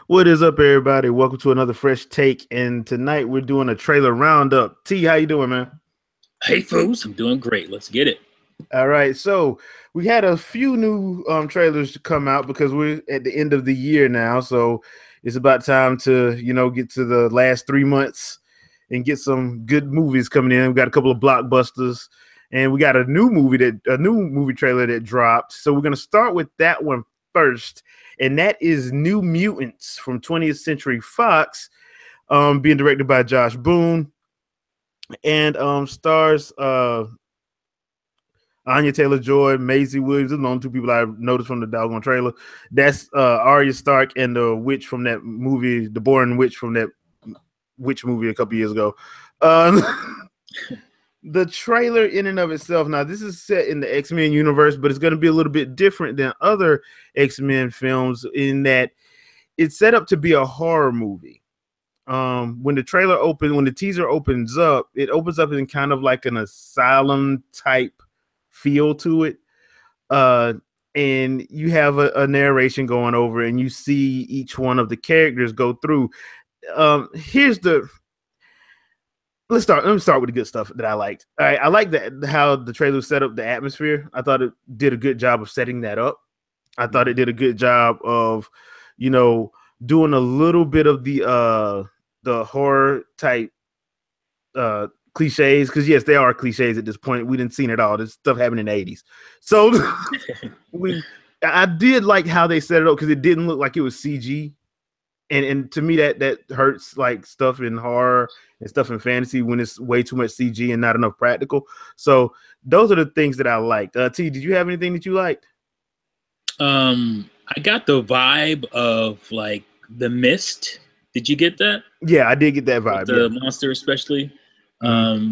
What is up, everybody? Welcome to another fresh take. And tonight we're doing a trailer roundup. T, how you doing, man? Hey, fools, I'm doing great. Let's get it. All right. So we had a few new trailers to come out because we're at the end of the year now. So it's about time to get to the last 3 months and get some good movies coming in. We got a couple of blockbusters, and we got a new movie trailer that dropped. So we're gonna start with that one first, and that is New Mutants from 20th Century Fox, being directed by Josh Boone, and stars Anya Taylor Joy, Maisie Williams. Those are the only two people I noticed from the doggone trailer. That's Arya Stark and the witch from that movie, the Born Witch from that witch movie a couple years ago. Uh, the trailer in and of itself. Now, this is set in the X-Men universe, but it's going to be a little bit different than other X-Men films in that it's set up to be a horror movie. When the teaser opens up, it opens up in kind of like an asylum type feel to it. Uh, and you have a narration going over, and you see each one of the characters go through. Here's the Let me start with the good stuff that I liked. All right, I like that how the trailer set up the atmosphere. I thought it did a good job of setting that up. I thought it did a good job of, you know, doing a little bit of the horror type cliches, because yes, they are cliches at this point. We didn't see it all. This stuff happened in the 80s. So we I did like how they set it up because it didn't look like it was CG. And to me that hurts, like stuff in horror and stuff in fantasy, when it's way too much CG and not enough practical. So those are the things that I liked. T, did you have anything that you liked? I got the vibe of like The Mist. Did you get that? Yeah, I did get that With vibe. the Yeah. monster, especially,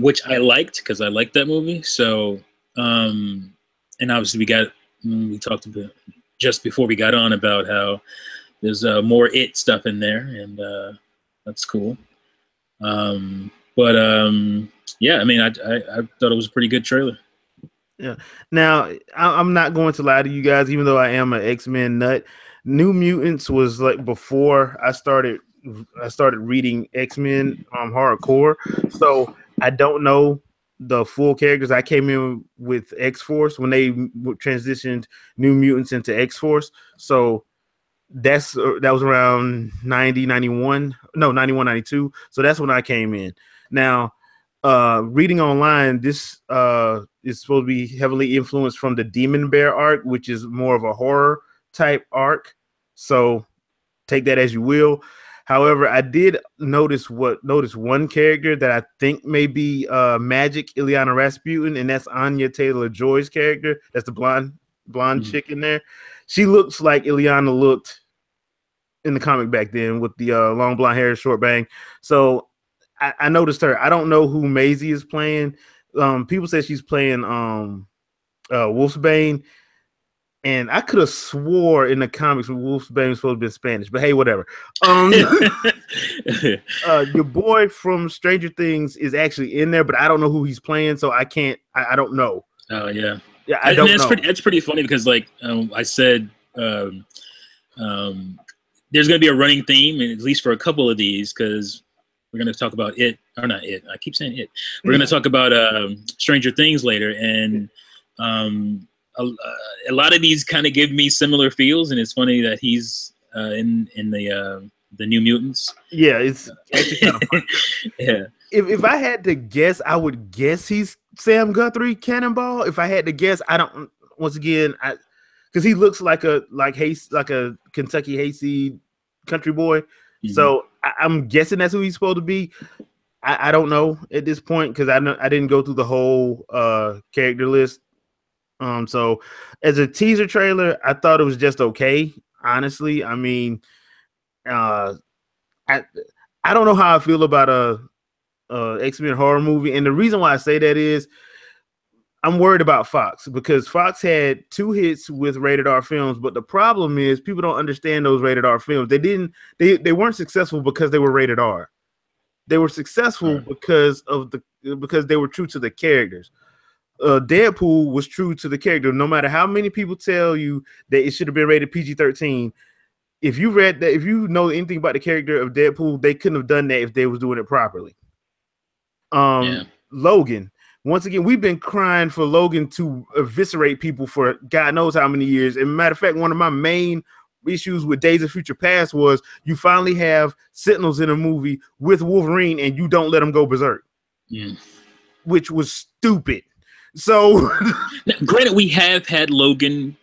which I liked because I liked that movie. So, and obviously we talked about just before we got on about how there's more it stuff in there, and that's cool. But yeah, I mean, I thought it was a pretty good trailer. Yeah. Now, I'm not going to lie to you guys, even though I am an X-Men nut. New Mutants was like before I started reading X-Men hardcore. So I don't know the full characters. I came in with X-Force when they transitioned New Mutants into X-Force. So that was around 90, 91. No, 91, 92. So that's when I came in. Now, reading online, this is supposed to be heavily influenced from the Demon Bear arc, which is more of a horror type arc. So take that as you will. However, I did notice one character that I think may be Magic Ileana Rasputin, and that's Anya Taylor Joy's character. That's the blonde chick in there. She looks like Ileana looked in the comic back then, with the long blonde hair, short bang. So I noticed her. I don't know who Maisie is playing. People say she's playing Wolfsbane, and I could have swore in the comics Wolfsbane was supposed to be Spanish, but hey, whatever. Your boy from Stranger Things is actually in there, but I don't know who he's playing, so I can't. I don't know. Oh yeah, Yeah, I don't that's know. That's pretty funny because like I said, there's going to be a running theme, at least for a couple of these, because we're going to talk about it, or not it. I keep saying it. We're going to talk about Stranger Things later, and a lot of these kind of give me similar feels, and it's funny that he's in the New Mutants. Yeah, it's actually kind of funny. Yeah. If I had to guess, I would guess he's Sam Guthrie Cannonball. If I had to guess, I don't. Once again, because he looks like a Kentucky hayseed country boy. Mm-hmm. So I'm guessing that's who he's supposed to be. I don't know at this point because I didn't go through the whole character list. So as a teaser trailer, I thought it was just okay. Honestly, I mean, I don't know how I feel about a X-Men horror movie, and the reason why I say that is I'm worried about Fox, because Fox had 2 hits with rated R films, but the problem is people don't understand those rated R films. They weren't successful because they were rated R. They were successful because they were true to the characters. Deadpool was true to the character. No matter how many people tell you that it should have been rated PG-13, if you read that, if you know anything about the character of Deadpool, they couldn't have done that if they was doing it properly. Yeah. Logan. Once again, we've been crying for Logan to eviscerate people for God knows how many years. And matter of fact, one of my main issues with Days of Future Past was you finally have Sentinels in a movie with Wolverine and you don't let them go berserk, which was stupid. So, now, granted, we have had Logan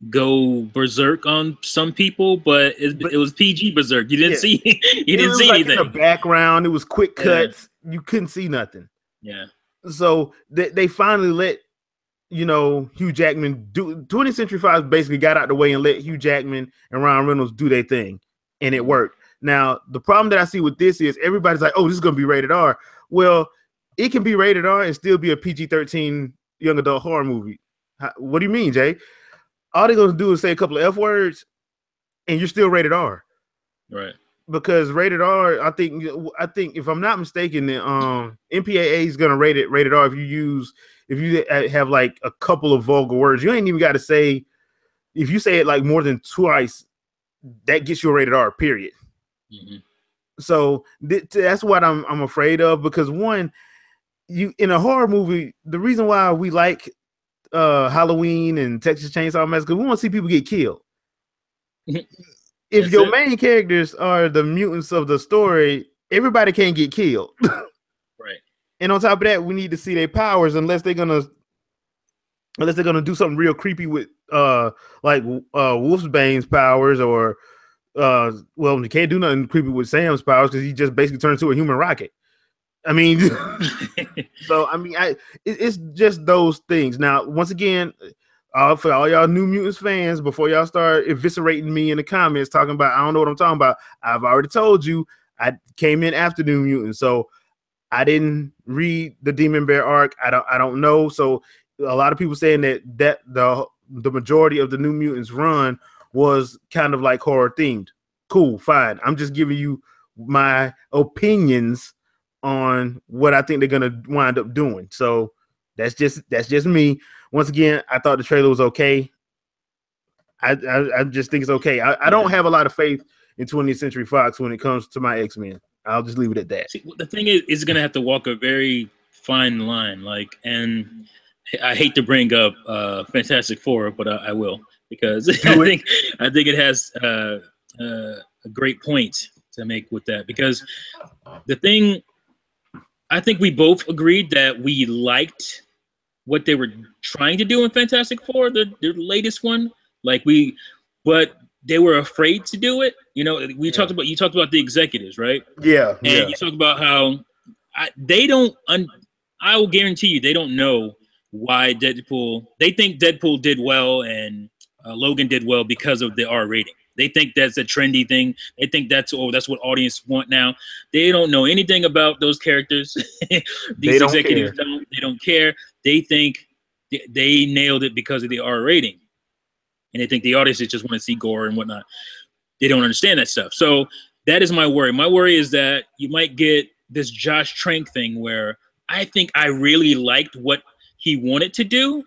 go berserk on some people, but it was PG berserk. You didn't see you didn't see anything. In the background, it was quick cuts. You couldn't see nothing. Yeah. So they finally let Hugh Jackman do. 20th Century Fox basically got out the way and let Hugh Jackman and Ryan Reynolds do their thing, and it worked. Now the problem that I see with this is everybody's like, "Oh, this is going to be rated R." Well, it can be rated R and still be a PG-13 young adult horror movie. What do you mean, Jay? All they're going to do is say a couple of F words, and you're still rated R. Right. Because rated R, I think if I'm not mistaken, the MPAA is going to rate it rated R if you have like a couple of vulgar words. You ain't even got to say, if you say it like more than twice, that gets you a rated R, period. Mm-hmm. So that's what I'm afraid of, because one, you in a horror movie, the reason why we like Halloween and Texas Chainsaw Massacre, we want to see people get killed. If your main characters are the mutants of the story, everybody can't get killed. Right. And on top of that, we need to see their powers, unless they're gonna do something real creepy with like Wolfsbane's powers, or well, you can't do nothing creepy with Sam's powers because he just basically turns into a human rocket. I mean, so I mean, it's just those things. Now, once again, for all y'all New Mutants fans, before y'all start eviscerating me in the comments talking about I don't know what I'm talking about, I've already told you I came in after New Mutants, so I didn't read the Demon Bear arc. I don't know. So a lot of people saying that the majority of the New Mutants run was kind of like horror themed. Cool, fine. I'm just giving you my opinions on what I think they're gonna wind up doing. So that's just me. Once again, I thought the trailer was okay. I just think it's okay. I don't have a lot of faith in 20th Century Fox when it comes to my X-Men. I'll just leave it at that. See, the thing is, it's gonna have to walk a very fine line. And I hate to bring up Fantastic Four, but I will, because I think it has a great point to make with that. Because the thing, I think we both agreed that we liked what they were trying to do in Fantastic Four, the latest one. But they were afraid to do it. You talked about the executives, right? Yeah. And you talk about how they don't. I will guarantee you, they don't know why Deadpool. They think Deadpool did well and Logan did well because of the R rating. They think that's a trendy thing. They think that's what audience want now. They don't know anything about those characters. These executives don't. They don't care. They think they nailed it because of the R rating, and they think the audiences just want to see gore and whatnot. They don't understand that stuff. So that is my worry. My worry is that you might get this Josh Trank thing where I think I really liked what he wanted to do,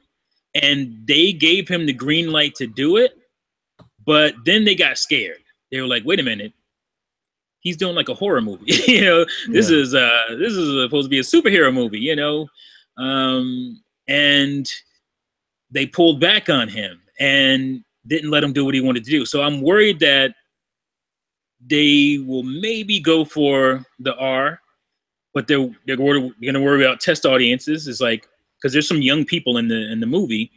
and they gave him the green light to do it. But then they got scared. They were like, "Wait a minute, he's doing like a horror movie. This is supposed to be a superhero movie, And they pulled back on him and didn't let him do what he wanted to do. So I'm worried that they will maybe go for the R, but they're going to worry about test audiences. It's like, because there's some young people in the movie.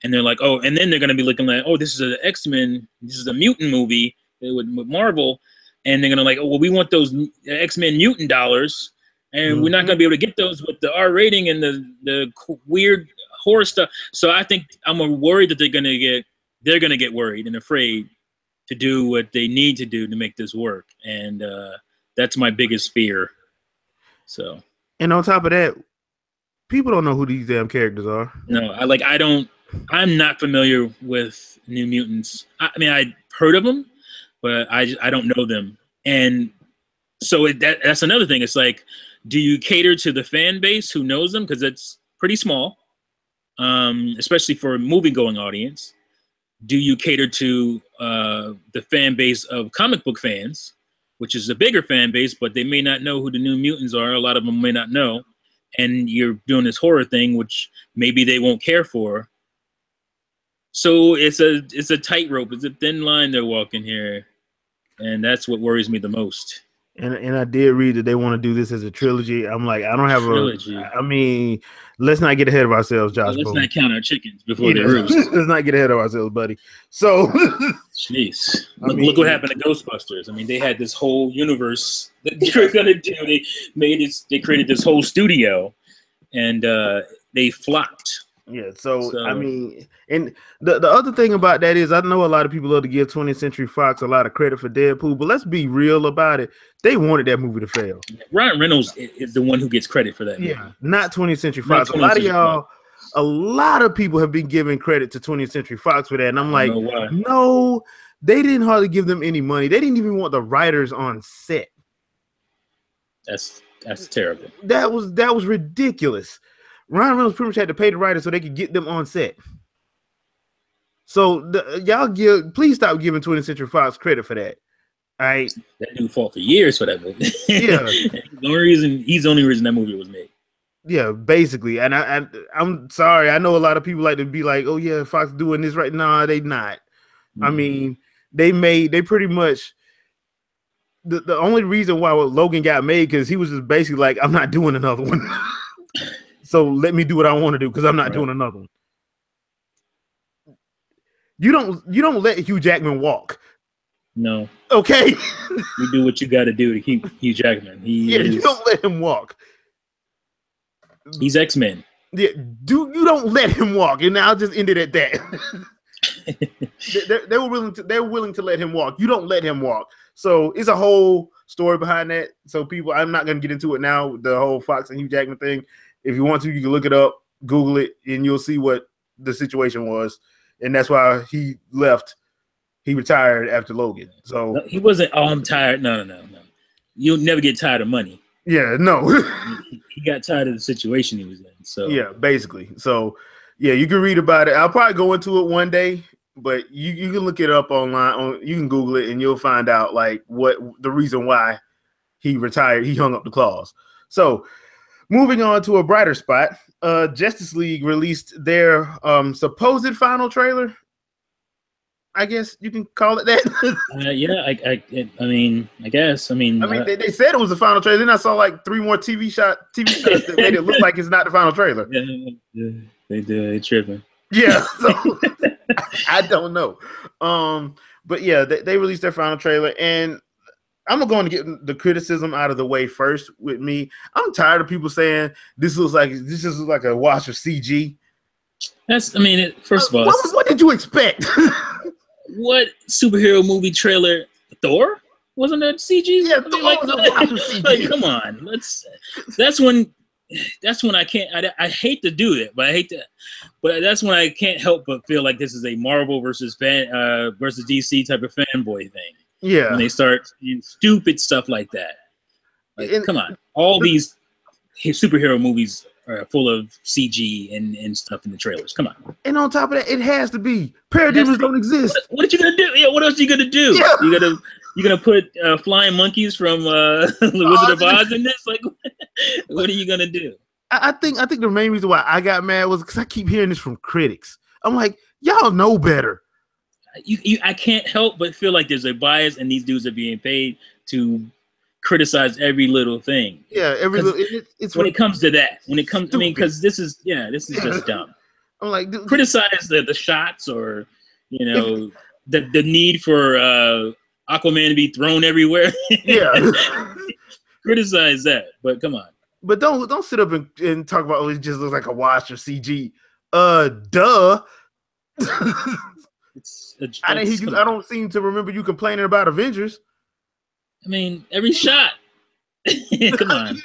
And they're like, oh, and then they're going to be looking like, oh, this is an X-Men, this is a mutant movie with Marvel. And they're going to like, oh, well, we want those X-Men mutant dollars. And we're not going to be able to get those with the R rating and the weird horror stuff. So I think I'm worried that they're going to get worried and afraid to do what they need to do to make this work. And that's my biggest fear. So. And on top of that, people don't know who these damn characters are. No, I'm not familiar with New Mutants. I mean, I heard of them, but I don't know them. And so that's another thing. It's like, do you cater to the fan base who knows them? Because it's pretty small, especially for a movie-going audience. Do you cater to the fan base of comic book fans, which is a bigger fan base, but they may not know who the New Mutants are. A lot of them may not know. And you're doing this horror thing, which maybe they won't care for. So it's a tightrope. It's a thin line they're walking here. And that's what worries me the most. And I did read that they want to do this as a trilogy. I'm like, I don't have trilogy. I mean, let's not get ahead of ourselves, Josh. Let's not count our chickens before they roost. Let's not get ahead of ourselves, buddy. So, jeez, look what happened to Ghostbusters. I mean, they had this whole universe that they were gonna do. They created this whole studio, and they flopped. Yeah, so I mean, and the other thing about that is I know a lot of people love to give 20th Century Fox a lot of credit for Deadpool, but let's be real about it. They wanted that movie to fail. Ryan Reynolds is the one who gets credit for that movie. Yeah, not 20th Century Fox. A lot of people have been giving credit to 20th Century Fox for that, and I'm like, no, they didn't hardly give them any money. They didn't even want the writers on set. That's terrible. That was ridiculous. Ryan Reynolds pretty much had to pay the writers so they could get them on set. So please stop giving 20th Century Fox credit for that. All right, that dude fought for years for that movie. Yeah, he's the only reason that movie was made. Yeah, basically. And I'm sorry. I know a lot of people like to be like, "Oh yeah, Fox doing this right now." Nah, they not. Mm-hmm. I mean, they pretty much. The only reason why Logan got made because he was just basically like, "I'm not doing another one." So let me do what I want to do because I'm not doing another one. You don't let Hugh Jackman walk. No. Okay. You do what you got to do to keep Hugh Jackman. You don't let him walk. He's X-Men. Yeah, you don't let him walk, and I'll just end it at that. They were willing to let him walk. You don't let him walk. So it's a whole story behind that. So I'm not going to get into it now. The whole Fox and Hugh Jackman thing. If you want to, you can look it up, Google it, and you'll see what the situation was. And that's why he left. He retired after Logan. So no, he wasn't. Oh, I'm tired. No. You'll never get tired of money. Yeah, no. He got tired of the situation he was in. So yeah, basically. So yeah, you can read about it. I'll probably go into it one day, but you can look it up online. You can Google it, and you'll find out like what the reason why he retired. He hung up the claws. So. Moving on to a brighter spot, Justice League released their supposed final trailer. I guess you can call it that. Yeah, I mean, I guess. I mean, they said it was the final trailer. Then I saw like 3 more TV shots that made it look like it's not the final trailer. Yeah, they do. They tripping. Yeah, so I don't know. But yeah, they released their final trailer, and I'm going to get the criticism out of the way first with me. I'm tired of people saying this just looks like a wash of CG. First of all, what did you expect? What superhero movie trailer? Thor? Wasn't that CG? Yeah, CG. Come on. That's when I can't. I hate to do it, but but that's when I can't help but feel like this is a Marvel versus DC type of fanboy thing. Yeah, when they start doing stupid stuff like that. Come on, all these superhero movies are full of CG and stuff in the trailers. Come on. And on top of that, it has to be. Parademons don't exist. What are you gonna do? Yeah, what else are you gonna do? Yeah. You gonna put flying monkeys from the Wizard of Oz in this? Like, what are you gonna do? I think the main reason why I got mad was because I keep hearing this from critics. I'm like, y'all know better. I can't help but feel like there's a bias, and these dudes are being paid to criticize every little thing. Yeah, it's when it comes to that. When it comes, because this is just dumb. I'm like, criticize the shots or the need for Aquaman to be thrown everywhere. Yeah, criticize that, but come on. But don't sit up and talk about it just looks like a wash of CG. Duh. I don't seem to remember you complaining about Avengers. I mean, every shot. Come on.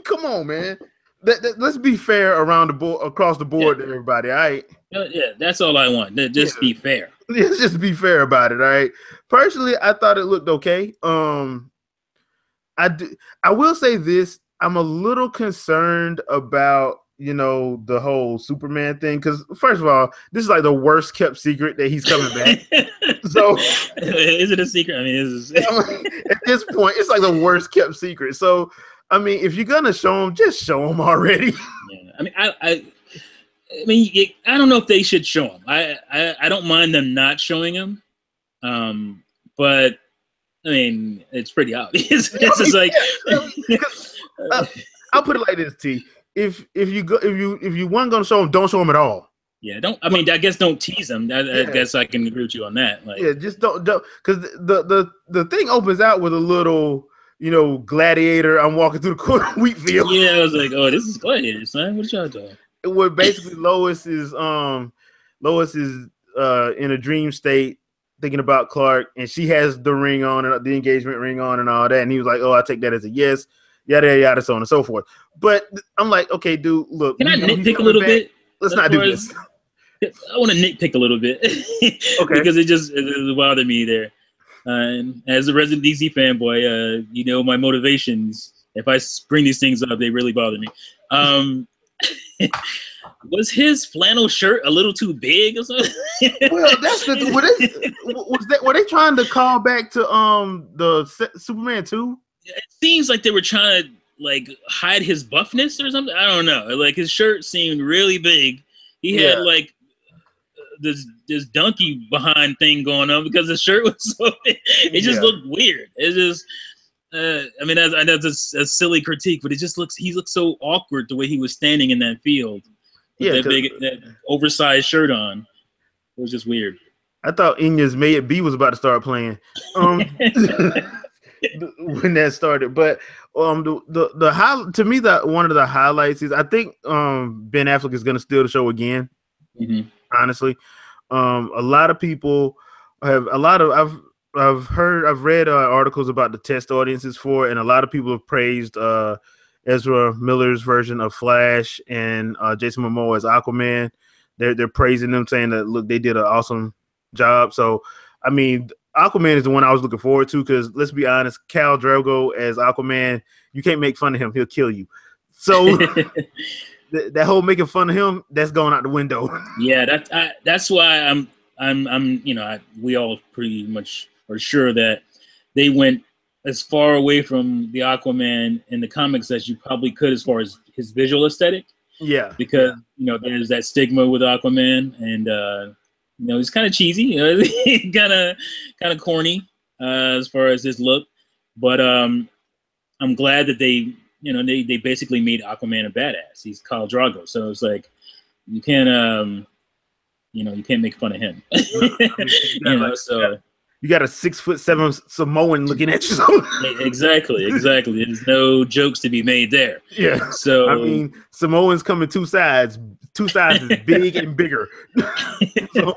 Come on, man. Let's be fair across the board to everybody. All right. Yeah, that's all I want. Just be fair. Let's just be fair about it. All right. Personally, I thought it looked okay. I will say this: I'm a little concerned about you know, the whole Superman thing. Because first of all, this is like the worst kept secret that he's coming back. So is it a secret? I mean, at this point, it's like the worst kept secret. So I mean, if you're gonna show him, just show him already. Yeah. I mean, I mean, I don't know if they should show him. I don't mind them not showing him, but I mean, it's pretty obvious. It's just like I'll put it like this, T. If you weren't gonna show him, don't show him at all. Yeah, don't. I mean, I guess don't tease him. I guess I can agree with you on that. Like, yeah, just don't because the thing opens out with a little, you know, gladiator. I'm walking through the corner wheat field. Yeah, I was like, oh, this is gladiator, son. What y'all doing? Where basically Lois is in a dream state thinking about Clark, and she has the ring on and the engagement ring on and all that, and he was like, oh, I take that as a yes, yada yada, so on and so forth. But I'm like, okay, dude, look, can I nitpick a little bit? Let's not do this. I want to nitpick a little bit okay, because it bothered me there. And as a resident DC fanboy, you know my motivations. If I bring these things up, they really bother me. Was his flannel shirt a little too big or something? Well, that's were they trying to call back to the Superman 2? It seems like they were trying to like hide his buffness or something. I don't know. Like his shirt seemed really big. He had like this donkey behind thing going on because the shirt was so big. It just looked weird. It just I mean that's a silly critique, but he looks so awkward the way he was standing in that field. With that oversized shirt on. It was just weird. I thought Inya's May It Be was about to start playing when that started. But to me, one of the highlights is I think Ben Affleck is going to steal the show again. Mm-hmm. Honestly, a lot of people I've read articles about the test audiences for, and a lot of people have praised Ezra Miller's version of Flash and Jason Momoa as Aquaman. They're praising them, saying that look, they did an awesome job. So, I mean, Aquaman is the one I was looking forward to because let's be honest, Khal Drogo as Aquaman, you can't make fun of him; he'll kill you. So that whole making fun of him, that's going out the window. Yeah, that's why I'm we all pretty much are sure that they went as far away from the Aquaman in the comics as you probably could as far as his visual aesthetic. Yeah. Because, there's that stigma with Aquaman and, he's kind of cheesy, kind of corny as far as his look. But I'm glad that they basically made Aquaman a badass. He's Khal Drogo. So it's like, you can't make fun of him. So. You got a 6'7" Samoan looking at you. Exactly. There's no jokes to be made there. Yeah. So I mean, Samoans come in two sizes, big and bigger. So,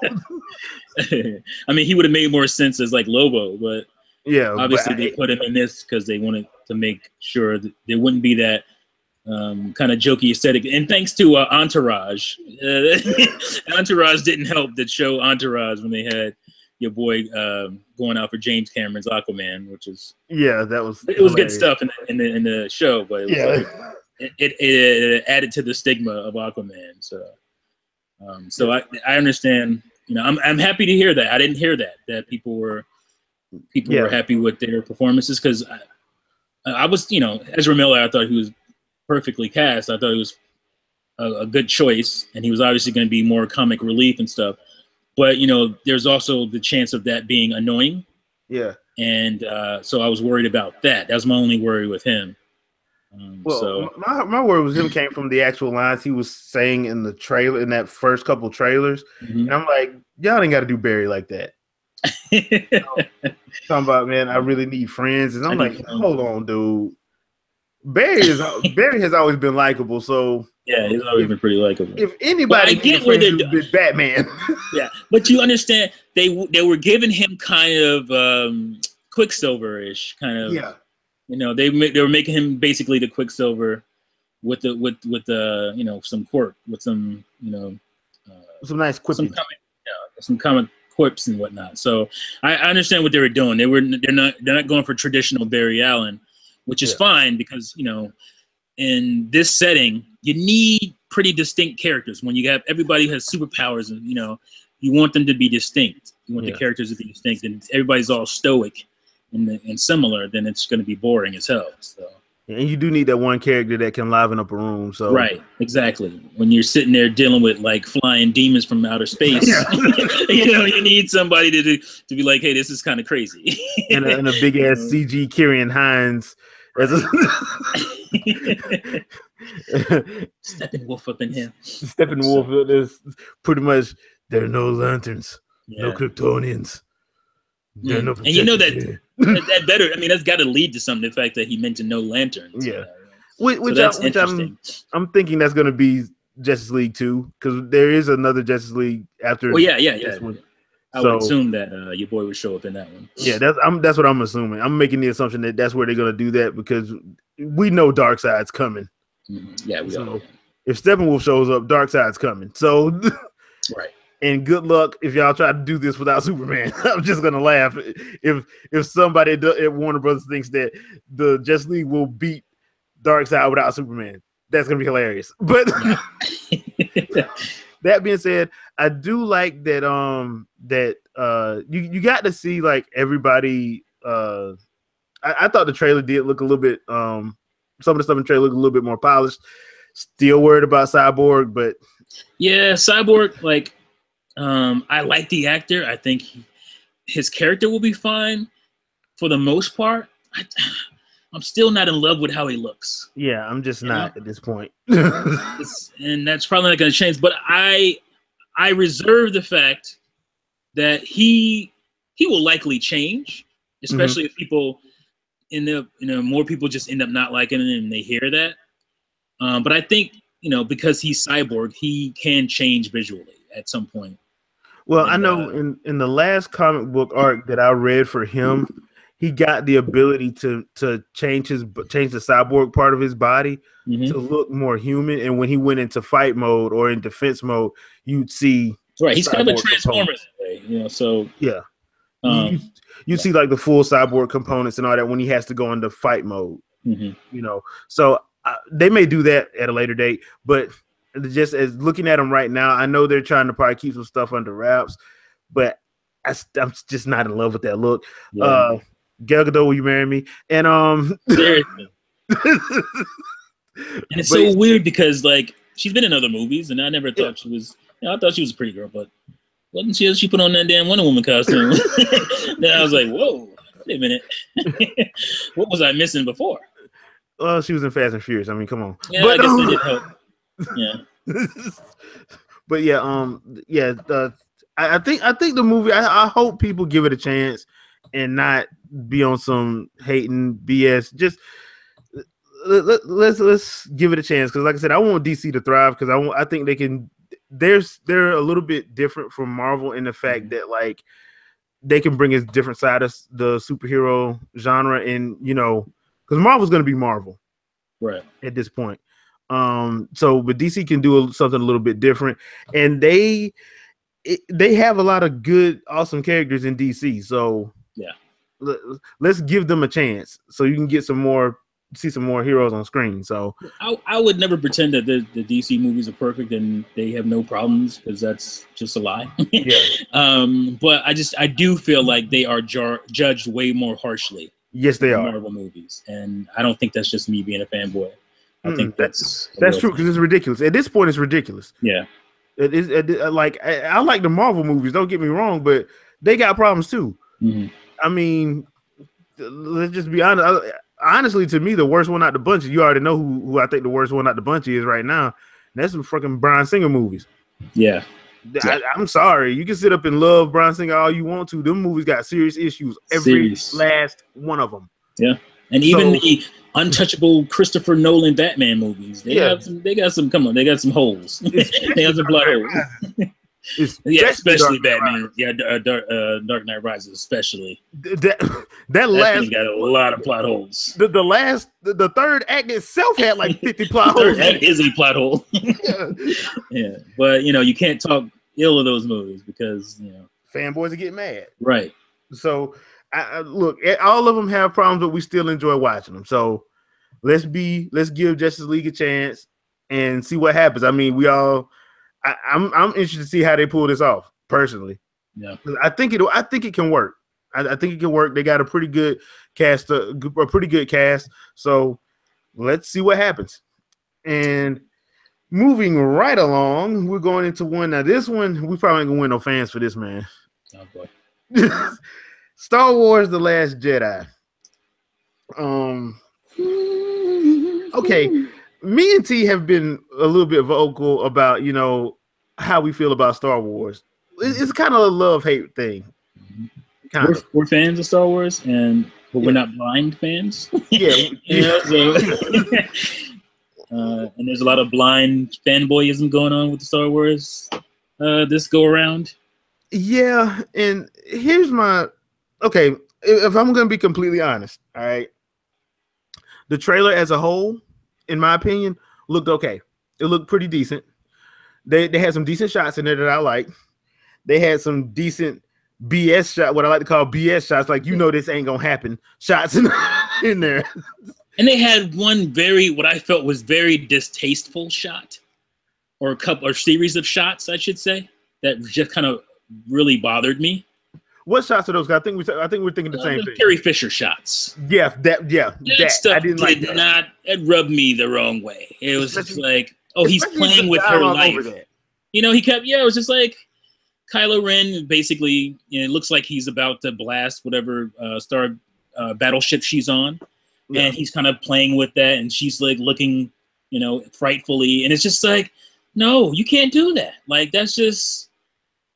I mean, he would have made more sense as like Lobo, but yeah, obviously they put him in this because they wanted to make sure that there wouldn't be that kind of jokey aesthetic. And thanks to Entourage, Entourage didn't help the show Entourage when they had your boy going out for James Cameron's Aquaman, which is that was good stuff in the show, but it added to the stigma of Aquaman. So I understand. I'm happy to hear that. I didn't hear that people were happy with their performances because I was Ezra Miller. I thought he was perfectly cast. I thought he was a good choice, and he was obviously going to be more comic relief and stuff. But, there's also the chance of that being annoying. Yeah. And so I was worried about that. That was my only worry with him. My worry with him came from the actual lines he was saying in the trailer, in that first couple trailers. Mm-hmm. And I'm like, y'all ain't got to do Barry like that. Talking about, man, I really need friends. And I'm like, hold on, dude. Barry has always been likable, so yeah, he's always been pretty likable. If anybody get where they're Batman, yeah, but you understand they were giving him kind of Quicksilver-ish kind of. Yeah, they were making him basically the Quicksilver with the some quirk, with some some nice quips, some comic quips and whatnot. So I understand what they were doing. They're not going for traditional Barry Allen. Which is fine because, in this setting, you need pretty distinct characters. When you have everybody has superpowers, and you want them to be distinct. You want the characters to be distinct, and everybody's all stoic and similar. Then it's going to be boring as hell. So. And you do need that one character that can liven up a room. So right, exactly. When you're sitting there dealing with like flying demons from outer space, you need somebody to be like, hey, this is kind of crazy. and a big ass CG Kyrian Hines. Right. Steppenwolf up in here. Steppenwolf is pretty much, there are no lanterns, no Kryptonians. There are no and you know that better. I mean, that's got to lead to something. The fact that he mentioned no lanterns. Yeah, which I'm thinking that's going to be Justice League 2, because there is another Justice League after. Well, yeah. One. I would assume that your boy would show up in that one. Yeah, that's what I'm assuming. I'm making the assumption that that's where they're going to do that, because we know Darkseid's coming. Mm-hmm. Yeah, we know. If Steppenwolf shows up, Darkseid's coming. So, right. And good luck if y'all try to do this without Superman. I'm just gonna laugh if somebody at Warner Brothers thinks that the Justice League will beat Darkseid without Superman. That's gonna be hilarious. But that being said, I do like that. You got to see like everybody. I thought the trailer did look a little bit. Some of the stuff in the trailer looked a little bit more polished. Still worried about Cyborg, but yeah, Cyborg like. I like the actor. I think his character will be fine for the most part. I'm still not in love with how he looks. Yeah, I'm just not at this point. And that's probably not going to change. But I reserve the fact that he will likely change, especially if people more people just end up not liking him and they hear that. But I think because he's Cyborg, he can change visually at some point. Well, I know in the last comic book arc that I read for him, he got the ability to change the cyborg part of his body to look more human. And when he went into fight mode or in defense mode, you'd see right. He's kind of a transformer, So yeah, you see like the full cyborg components and all that when he has to go into fight mode. So they may do that at a later date, but. Just as looking at him right now, I know they're trying to probably keep some stuff under wraps, but I'm just not in love with that look. Yeah. Gal Gadot, will you marry me? And seriously. And it's so weird because like she's been in other movies, and I never thought she was. I thought she was a pretty girl, but wasn't she? She put on that damn Wonder Woman costume. Then I was like, whoa, wait a minute, what was I missing before? Well, she was in Fast and Furious. I mean, come on. Yeah, I guess that did help. Yeah, but I think the movie. I hope people give it a chance and not be on some hating BS. Just let's give it a chance, because, like I said, I want DC to thrive, because I think they can. They're a little bit different from Marvel in the fact that like they can bring a different side of the superhero genre, and because Marvel's going to be Marvel, right, at this point. But DC can do something a little bit different, and they have a lot of good, awesome characters in DC. So yeah, let's give them a chance so you can get see some more heroes on screen. So I would never pretend that the DC movies are perfect and they have no problems, because that's just a lie. Yeah. But I do feel like they are judged way more harshly. Yes, they are. Marvel movies, and I don't think that's just me being a fanboy. I think that's true, because it's ridiculous. At this point, it's ridiculous. Yeah, it is. Like I like the Marvel movies. Don't get me wrong, but they got problems too. I mean, let's just be honest. Honestly, to me, the worst one out the bunch. You already know who I think the worst one out the bunch is right now. That's some fucking Bryan Singer movies. Yeah. I'm sorry. You can sit up and love Bryan Singer all you want to. Them movies got serious issues. Every last one of them. Yeah. And even the untouchable Christopher Nolan Batman movies, they got some holes. They have some plot holes. Especially Batman. Yeah, Dark Knight Rises, especially. That last got a lot of plot holes. The third act itself had like 50 plot holes. The third act is a plot hole. Yeah, but you can't talk ill of those movies because fanboys are getting mad. Right. So look, all of them have problems, but we still enjoy watching them. So let's give Justice League a chance and see what happens. I mean, I'm interested to see how they pull this off personally. Yeah, I think it can work. I think it can work. They got a pretty good cast, So let's see what happens. And moving right along, we're going into one. Now, this one, we probably ain't gonna win no fans for this, man. oh boy. Star Wars: The Last Jedi. Okay, me and T have been a little bit vocal about, how we feel about Star Wars. It's kind of a love-hate thing. We're fans of Star Wars, but we're not blind fans. Yeah. And there's a lot of blind fanboyism going on with the Star Wars this go around. Yeah, and here's okay, if I'm going to be completely honest, all right, the trailer as a whole, in my opinion, looked okay. It looked pretty decent. They had some decent shots in there that I like. They had some decent BS shot, what I like to call BS shots, like this ain't gonna happen. Shots in there. And they had one what I felt was very distasteful shot, or series of shots, I should say, that just kind of really bothered me. What shots are those? I think we're thinking the same thing. Carrie Fisher shots. Yeah, that stuff I didn't like that. It rubbed me the wrong way. It was just like, he's playing with her life. He kept. Yeah, it was just like Kylo Ren. Basically, it looks like he's about to blast whatever star battleship she's on, and he's kind of playing with that, and she's like looking, frightfully, and it's just like, no, you can't do that. Like, that's just.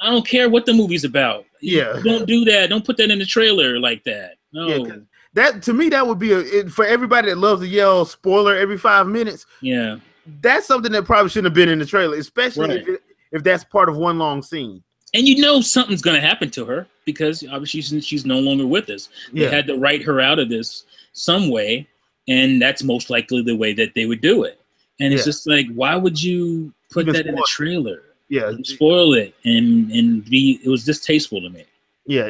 I don't care what the movie's about. Yeah. Don't do that. Don't put that in the trailer like that. No. Yeah, that, to me, that would be for everybody that loves to yell spoiler every 5 minutes. Yeah. That's something that probably shouldn't have been in the trailer, especially if that's part of one long scene. And something's going to happen to her because obviously she's no longer with us. They had to write her out of this some way, and that's most likely the way that they would do it. And it's just like, why would you put that in the trailer? Yeah, spoil it it was distasteful to me. Yeah,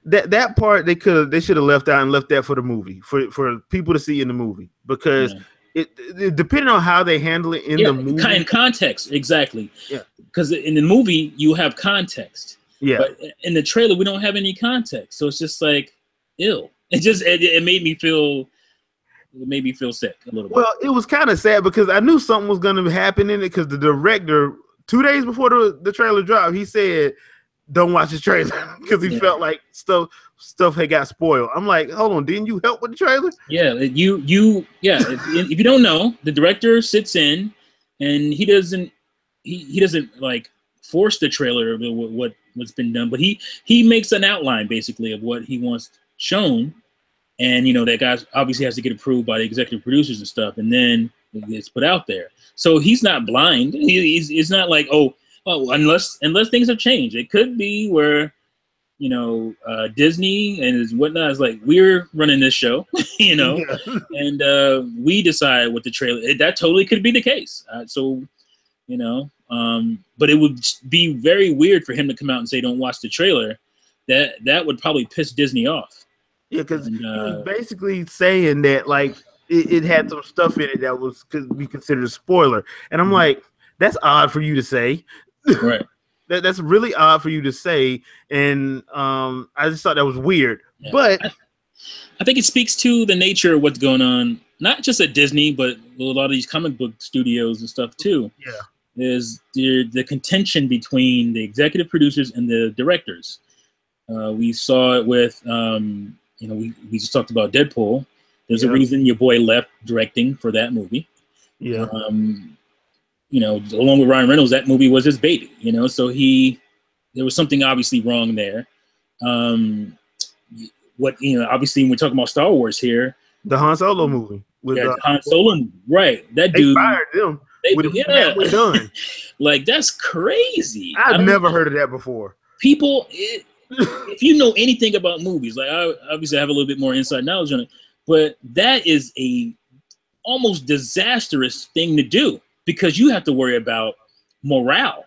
that part they should have left out and left that for the movie for people to see in the movie, because it depending on how they handle it in the movie, in context, exactly. Yeah, because in the movie you have context. Yeah, but in the trailer we don't have any context, so it's just like, ew. It made me feel. It made me feel sick a little bit. Well, it was kind of sad because I knew something was going to happen in it, because the director, 2 days before the trailer dropped, he said, "Don't watch the trailer," because he felt like stuff had got spoiled. I'm like, hold on, didn't you help with the trailer? Yeah, if you don't know, the director sits in, and he doesn't like force the trailer of what's been done, but he makes an outline basically of what he wants shown, and that guy obviously has to get approved by the executive producers and stuff, and then it gets put out there. So he's not blind. He's not like, unless things have changed. It could be where, Disney and his whatnot is like, we're running this show, and we decide what the trailer. That totally could be the case. But it would be very weird for him to come out and say, "Don't watch the trailer." That would probably piss Disney off. Yeah, because he was basically saying that, like, it had some stuff in it that could be considered a spoiler. And I'm like, that's odd for you to say. Right. That's really odd for you to say. And I just thought that was weird. Yeah. But I think it speaks to the nature of what's going on, not just at Disney, but a lot of these comic book studios and stuff too. Yeah. Is the contention between the executive producers and the directors. We saw it with, we just talked about Deadpool. There's a reason your boy left directing for that movie. Yeah. Along with Ryan Reynolds, that movie was his baby, so there was something obviously wrong there. Obviously when we're talking about Star Wars here. The Han Solo movie. Han Solo, right. That dude. They fired them. We're done. Like, that's crazy. I've never heard of that before. People, if you know anything about movies, like I obviously have a little bit more inside knowledge on it, but that is a almost disastrous thing to do, because you have to worry about morale,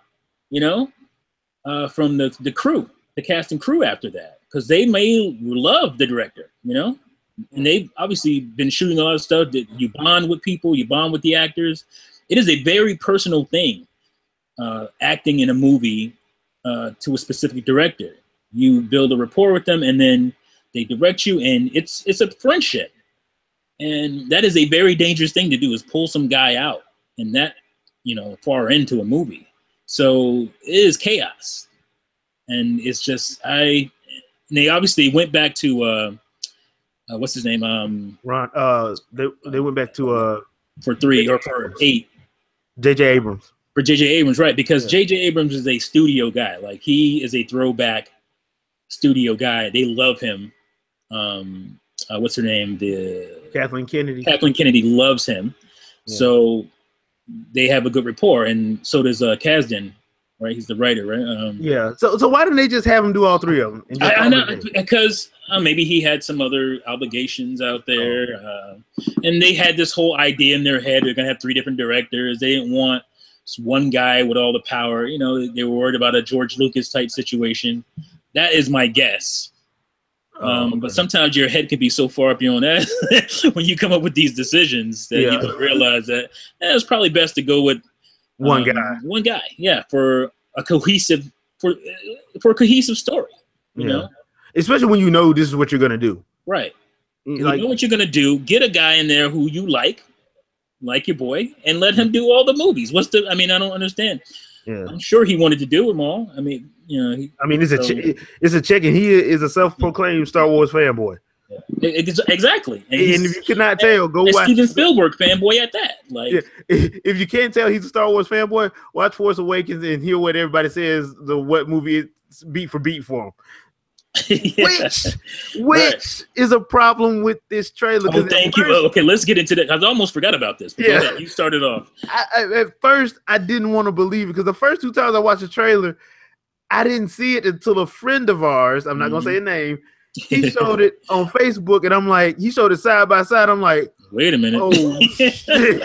from the crew, the cast and crew after that, because they may love the director, and they've obviously been shooting a lot of stuff that you bond with people, you bond with the actors, it is a very personal thing, acting in a movie to a specific director. You build a rapport with them, and then they direct you, and it's a friendship. And that is a very dangerous thing to do, is pull some guy out and that, far into a movie. So it is chaos. And it's just, they obviously went back to, what's his name? Ron, they went back to, for 3 or for 8. J.J. Abrams. For J.J. Abrams, right. Because J.J. Abrams is a studio guy. Like, he is a throwback studio guy. They love him. What's her name? Kathleen Kennedy. Kathleen Kennedy loves him, so they have a good rapport, and so does Kasdan, right? He's the writer, right? Yeah. So why didn't they just have him do all 3 of them? I know, because maybe he had some other obligations out there, and they had this whole idea in their head. They're gonna have 3 different directors. They didn't want one guy with all the power. They were worried about a George Lucas type situation. That is my guess. But sometimes your head can be so far up your own ass when you come up with these decisions that you don't realize that it's probably best to go with one guy. One guy, for a cohesive story. You know, especially when you know this is what you're gonna do. Right. You know what you're gonna do. Get a guy in there who you like your boy, and let him do all the movies. I don't understand. Yeah. I'm sure he wanted to do them all. It's a check, and he is a self-proclaimed Star Wars fanboy. Yeah. Exactly. And if you cannot tell, go watch Steven Spielberg fanboy at that. If you can't tell he's a Star Wars fanboy, watch Force Awakens and hear what everybody says. What movie is beat for beat for him. Which is a problem with this trailer. Thank you. Okay, let's get into that. I almost forgot about this. You started off. At first, I didn't want to believe it, because the first 2 times I watched the trailer, I didn't see it until a friend of ours, I'm not going to say a name, he showed it on Facebook, and I'm like, he showed it side by side. I'm like, wait a minute. Oh, shit.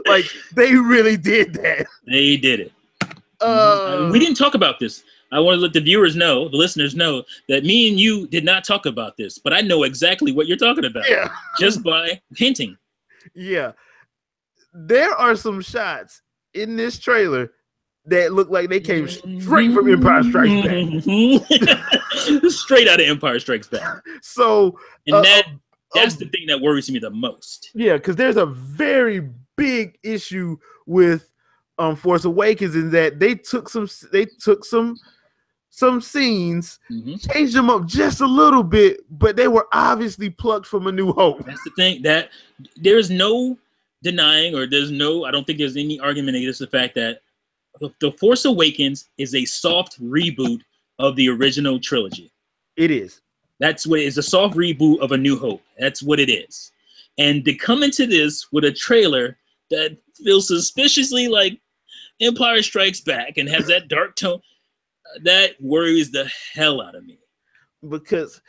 Like, they really did that. They did it. We didn't talk about this. I want to let the viewers know, the listeners know, that me and you did not talk about this, but I know exactly what you're talking about just by hinting. Yeah. There are some shots in this trailer that look like they came straight from Empire Strikes Back. Straight out of Empire Strikes Back. So, and that's the thing that worries me the most. Yeah, because there's a very big issue with Force Awakens, in that they took some scenes, changed them up just a little bit, but they were obviously plucked from A New Hope. That's the thing, that there's no denying, or I don't think there's any argument against the fact that The Force Awakens is a soft reboot of the original trilogy. It is. That's what it is, a soft reboot of A New Hope. That's what it is. And to come into this with a trailer that feels suspiciously like Empire Strikes Back and has that dark tone, that worries the hell out of me. Because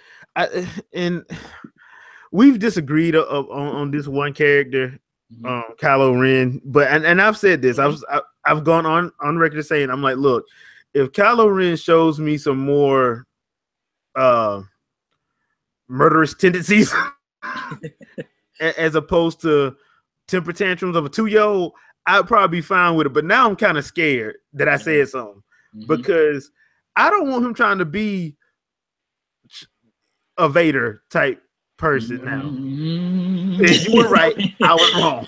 we've disagreed on this one character, Kylo Ren, but and I've said this, I've gone on record saying, I'm like, look, if Kylo Ren shows me some more murderous tendencies as opposed to temper tantrums of a 2-year-old, I'd probably be fine with it. But now I'm kind of scared that I said something, because I don't want him trying to be a Vader type person now. You were right, I was wrong.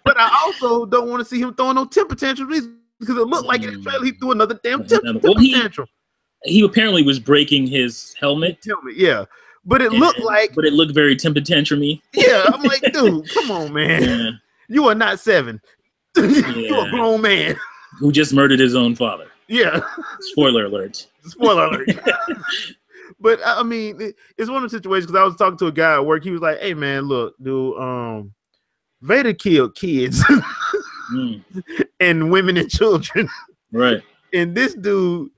But I also don't want to see him throwing no temper tantrums, because it looked like in the trailer he threw another damn temper tantrum. He apparently was breaking his helmet. Yeah. But it looked very temper tantrumy. Yeah, I'm like, dude, come on, man. Yeah. You are not 7. You're a grown man who just murdered his own father. Yeah. Spoiler alert. But I mean, it's one of the situations, because I was talking to a guy at work. He was like, "Hey, man, look, dude, Vader killed kids and women and children, right? And this dude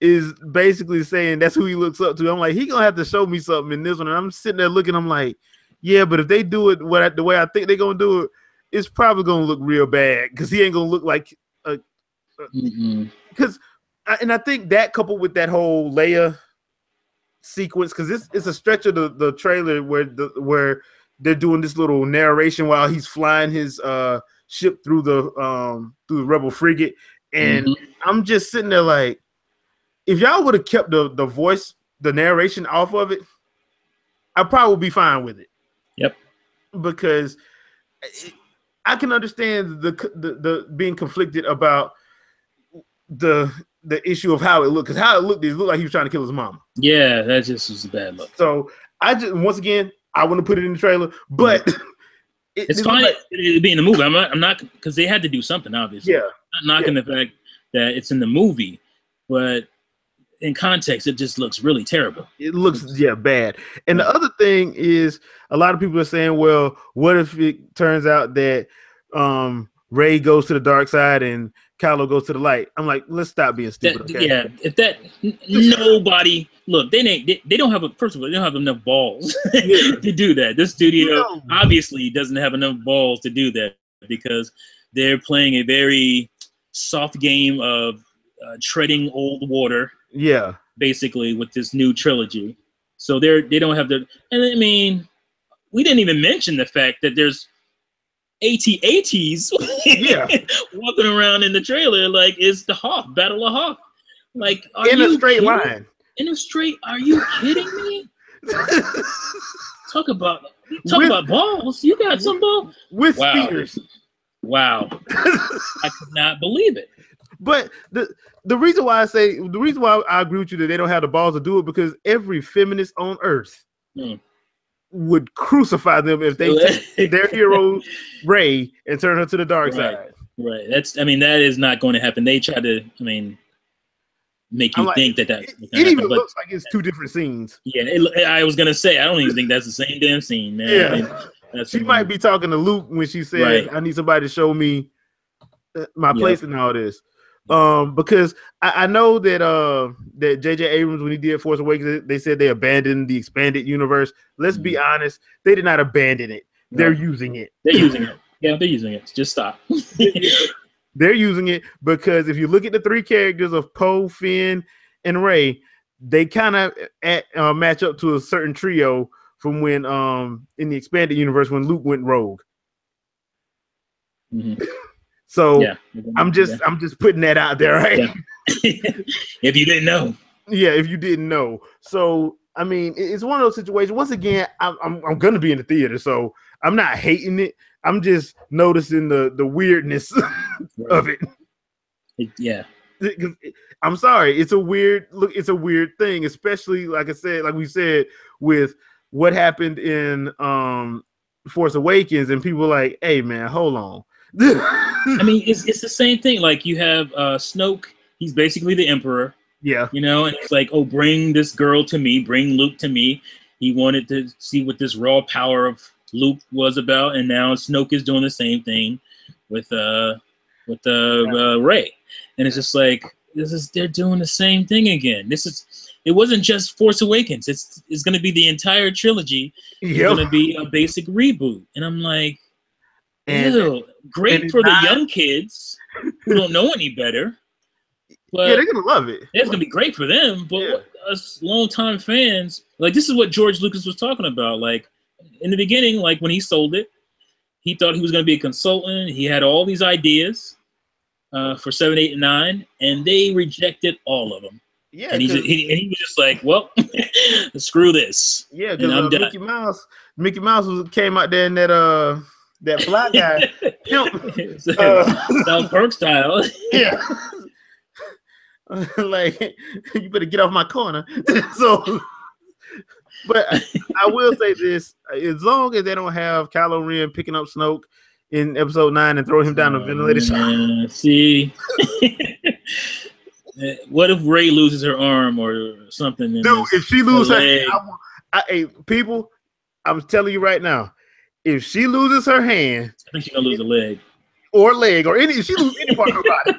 is basically saying that's who he looks up to." I'm like, he gonna have to show me something in this one. And I'm sitting there looking. I'm like, yeah, but if they do it the way I think they're gonna do it, it's probably gonna look real bad, because he ain't gonna look like because. And I think that, coupled with that whole Leia sequence, because it's a stretch of the trailer where they're doing this little narration while he's flying his ship through the rebel frigate, and I'm just sitting there like, if y'all would have kept the voice, the narration off of it, I probably would be fine with it. Yep. Because I can understand the being conflicted about the issue of how it looked, because how it looked like he was trying to kill his mama. Yeah, that just was a bad look. So I just, once again, I wouldn't put it in the trailer, but it's fine it be in the movie. I'm not because they had to do something, obviously. Yeah. I'm not knocking the fact that it's in the movie, but in context, it just looks really terrible. It looks bad. And the other thing is, a lot of people are saying, well, what if it turns out that Rey goes to the dark side and Kylo goes to the light? I'm like, let's stop being stupid. Okay? Yeah, if that nobody look, they don't have first of all, they don't have enough balls to do that. This studio obviously doesn't have enough balls to do that, because they're playing a very soft game of treading old water. Yeah, basically with this new trilogy, so they don't have the. And I mean, we didn't even mention the fact that there's AT-ATs walking around in the trailer like it's the Hoth Battle of Hoth, like in a straight line. In a straight, are you kidding me? Talk about balls. You got some balls with spears. Wow, I could not believe it. But the reason why I agree with you that they don't have the balls to do it, because every feminist on earth would crucify them if they take their hero Rey and turn her to the dark side. Right. That is not going to happen. They try to, make you think that it even looks like it's two different scenes. Yeah, I was gonna say, I don't even think that's the same damn scene, man. Yeah, she might be talking to Luke when she said, "I need somebody to show me my place in all this." Because I know that J.J. Abrams, when he did Force Awakens, they said they abandoned the expanded universe. Let's be honest, they did not abandon it. They're using it. They're using it. Yeah, they're using it. Just stop. They're using it because if you look at the three characters of Poe, Finn, and Rey, they kind of match up to a certain trio from when in the expanded universe when Luke went rogue. So I'm just putting that out there, right? Yeah. If you didn't know. Yeah, if you didn't know. So I mean, it's one of those situations. Once again, I'm gonna be in the theater, so I'm not hating it. I'm just noticing the weirdness of it. I'm sorry. It's a weird thing, especially like we said, with what happened in Force Awakens, and people like, hey man, hold on. I mean, it's the same thing. Like you have Snoke, he's basically the Emperor. Yeah. And it's like, oh, bring this girl to me, bring Luke to me. He wanted to see what this raw power of Luke was about, and now Snoke is doing the same thing with Rey. And it's just like they're doing the same thing again. It wasn't just Force Awakens. It's going to be the entire trilogy. It's going to be a basic reboot, and I'm like, great for the young kids who don't know any better. But they're gonna love it. It's gonna be great for them. But us longtime fans, like, this is what George Lucas was talking about. Like in the beginning, like when he sold it, he thought he was gonna be a consultant. He had all these ideas for 7, 8, and 9, and they rejected all of them. Yeah, and he was just like, well, screw this. Yeah, because Mickey Mouse came out there in that black guy, South Park style. Yeah. Like, you better get off my corner. So, but I will say this: as long as they don't have Kylo Ren picking up Snoke in Episode 9 and throwing him down the ventilator shaft. See, what if Rey loses her arm or something? Dude, if she loses her, people, I'm telling you right now, if she loses her hand, I think she's gonna lose a leg or any. If she loses any part of her body.